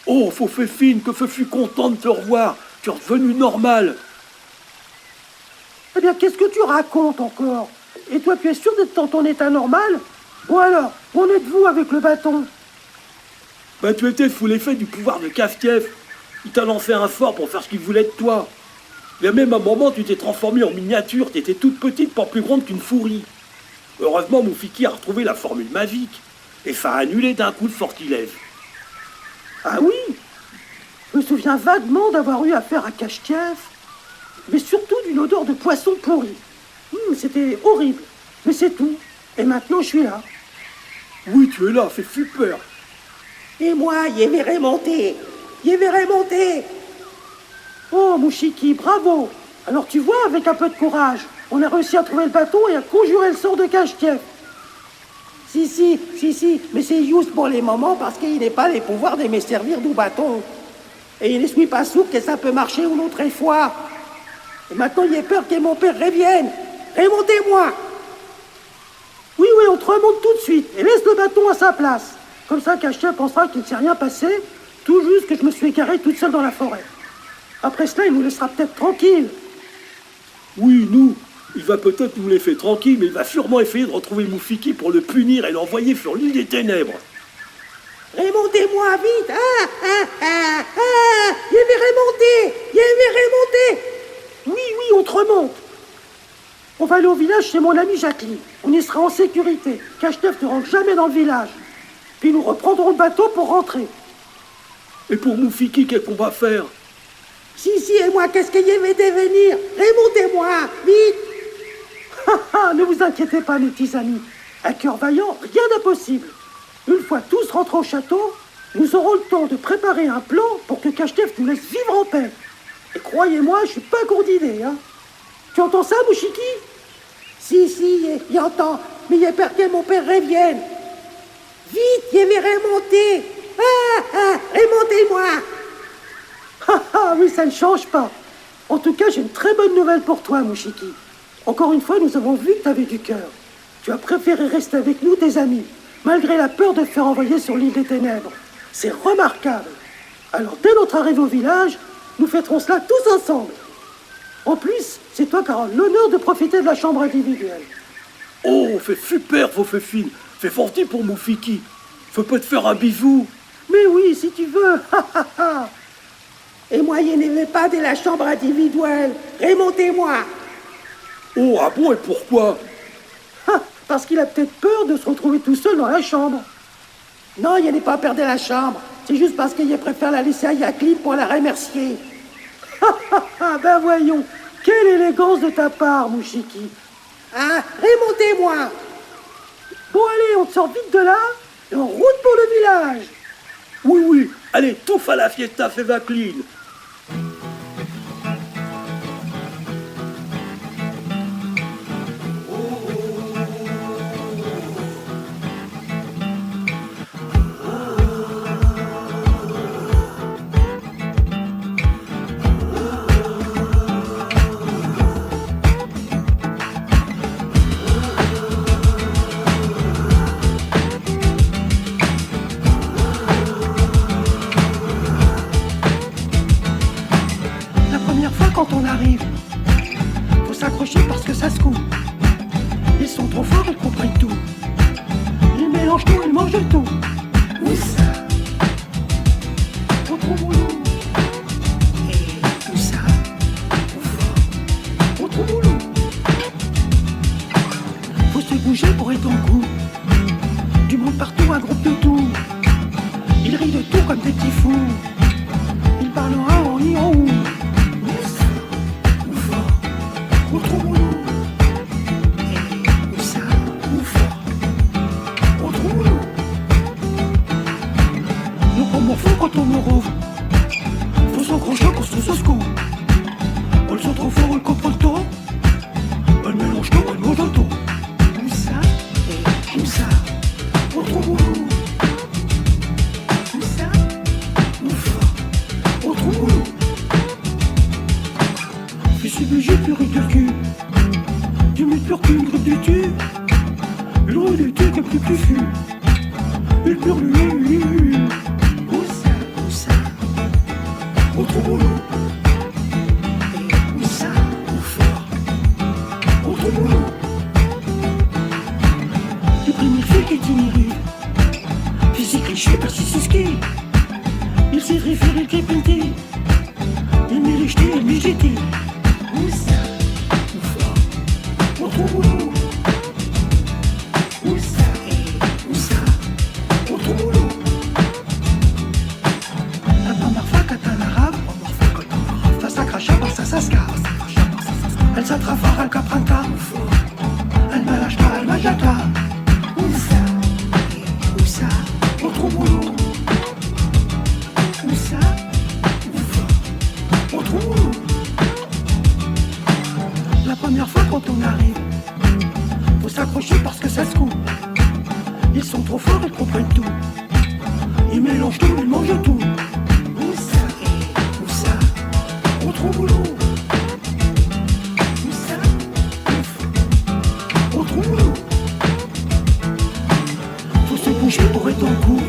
Oh, Foféfine, que je suis content de te revoir. Tu es revenu normal. Eh bien, qu'est-ce que tu racontes encore? Et toi, tu es sûr d'être dans ton état normal? Bon alors, où en êtes-vous avec le bâton? Ben, tu étais sous l'effet du pouvoir de Kaftief. Il t'a lancé un sort pour faire ce qu'il voulait de toi. Et même à un moment, tu t'es transformée en miniature. Tu étais toute petite, pas plus grande qu'une souris. Heureusement, Moufiki a retrouvé la formule magique. Et ça a annulé d'un coup le sortilège. Ah oui? Je me souviens vaguement d'avoir eu affaire à Kaftief, mais surtout d'une odeur de poisson pourri. C'était horrible, mais c'est tout. Et maintenant, je suis là. Oui, tu es là, c'est super. Et moi, je vais remonter. Oh, Mouchiki, bravo! Alors tu vois, avec un peu de courage, on a réussi à trouver le bâton et à conjurer le sort de Kaftief. Si, mais c'est juste pour les moments parce qu'il n'est pas les pouvoirs de me servir du bâton. Et il ne suis pas sûr que ça peut marcher une autre fois. Et maintenant, il a peur que mon père revienne. Remontez-moi! Oui, on te remonte tout de suite et laisse le bâton à sa place. Comme ça, Kaftief pensera qu'il ne s'est rien passé, tout juste que je me suis égarée toute seule dans la forêt. Après cela, il nous laissera peut-être tranquilles. Oui, il va peut-être nous laisser tranquilles, mais il va sûrement essayer de retrouver Moufiki pour le punir et l'envoyer sur l'île des ténèbres. Remontez-moi vite! Je vais remonter! Oui, on te remonte. On va aller au village chez mon amie Jacqueline. On y sera en sécurité. Kaftief ne rentre jamais dans le village. Puis nous reprendrons le bateau pour rentrer. Et pour Moufiki, qu'est-ce qu'on va faire? Si, et moi, qu'est-ce que je vais devenir? Remontez-moi, vite! Ne vous inquiétez pas, mes petits amis. À cœur vaillant, rien d'impossible. Une fois tous rentrés au château, nous aurons le temps de préparer un plan pour que Kaftief nous laisse vivre en paix. Et croyez-moi, je suis pas court d'idées, hein. Tu entends ça, Mouchiki? Si, j'entends, mais j'ai peur que mon père revienne. Vite, je vais remonter. Remontez-moi. Ah oui, ça ne change pas. En tout cas, j'ai une très bonne nouvelle pour toi, Mouchiki. Encore une fois, nous avons vu que tu avais du cœur. Tu as préféré rester avec nous, tes amis, malgré la peur de te faire envoyer sur l'île des ténèbres. C'est remarquable. Alors, dès notre arrivée au village, nous fêterons cela tous ensemble. En plus, c'est toi qui auras l'honneur de profiter de la chambre individuelle. Oh, fais super, vos fine. Fais forti pour Moufiki. Faut pas te faire un bisou. Mais oui, si tu veux. Et moi, je ne vais pas de la chambre individuelle. Remontez-moi. Oh, ah bon, et pourquoi? Parce qu'il a peut-être peur de se retrouver tout seul dans la chambre. Non, il n'est pas peur de la chambre. C'est juste parce qu'il préfère la laisser à Jacqueline pour la remercier. Ben voyons, quelle élégance de ta part, Mouchiki. Ah, remontez-moi. Bon allez, on te sort vite de là et en route pour le village. Oui, oui, allez, touffe à la fiesta Févacline. Quand on arrive, faut s'accrocher parce que ça se coupe. Ils sont trop forts, ils comprennent tout. Ils mélangent tout, ils mangent tout. Oui, ça. On trouve au loup. Et tout ça. On trouve au loup. Faut se bouger pour être en coup. Du monde partout, un groupe de tout. Ils rient de tout comme des petits fous. Ils parlent en un, en i, en ou. Quand on me rouvre, faut s'accrocher quand ça se coupe. Elles sont trop forts, elles comprennent tout. Elles mélangent tout, elles mangent tout. Où ça et où ça, on trouve où l'eau. Où ça, où fort, on trouve où l'eau. Je suis obligé de pleurer de cul. Du mieux peur qu'une grippe du tu. Une rue du tu comme plus fut. Une pure lui. On trouve au loup. Et où ça, où fort, on trouve au loup. Le premier fait qui t'inirive. Physique riche, persiste. Il s'est référé le képinté. Il m'est jeté, il m'est jeté. Où ça, où fort, on trouve au loup. Où ça, et où ça, on trouve au loup. La première fois quand t'as l'arabe, elle s'attrafara, elle capranta. Elle malachta, elle majata. Où ça, on trouve au loup. Où ça, on trouve au loup. La première fois quand on arrive, faut s'accrocher parce que ça se coupe. Ils sont trop forts, ils comprennent tout. Ils mélangent tout, ils mangent tout. Où ça, on trouve au loup. Faut se bouger pour être en coup.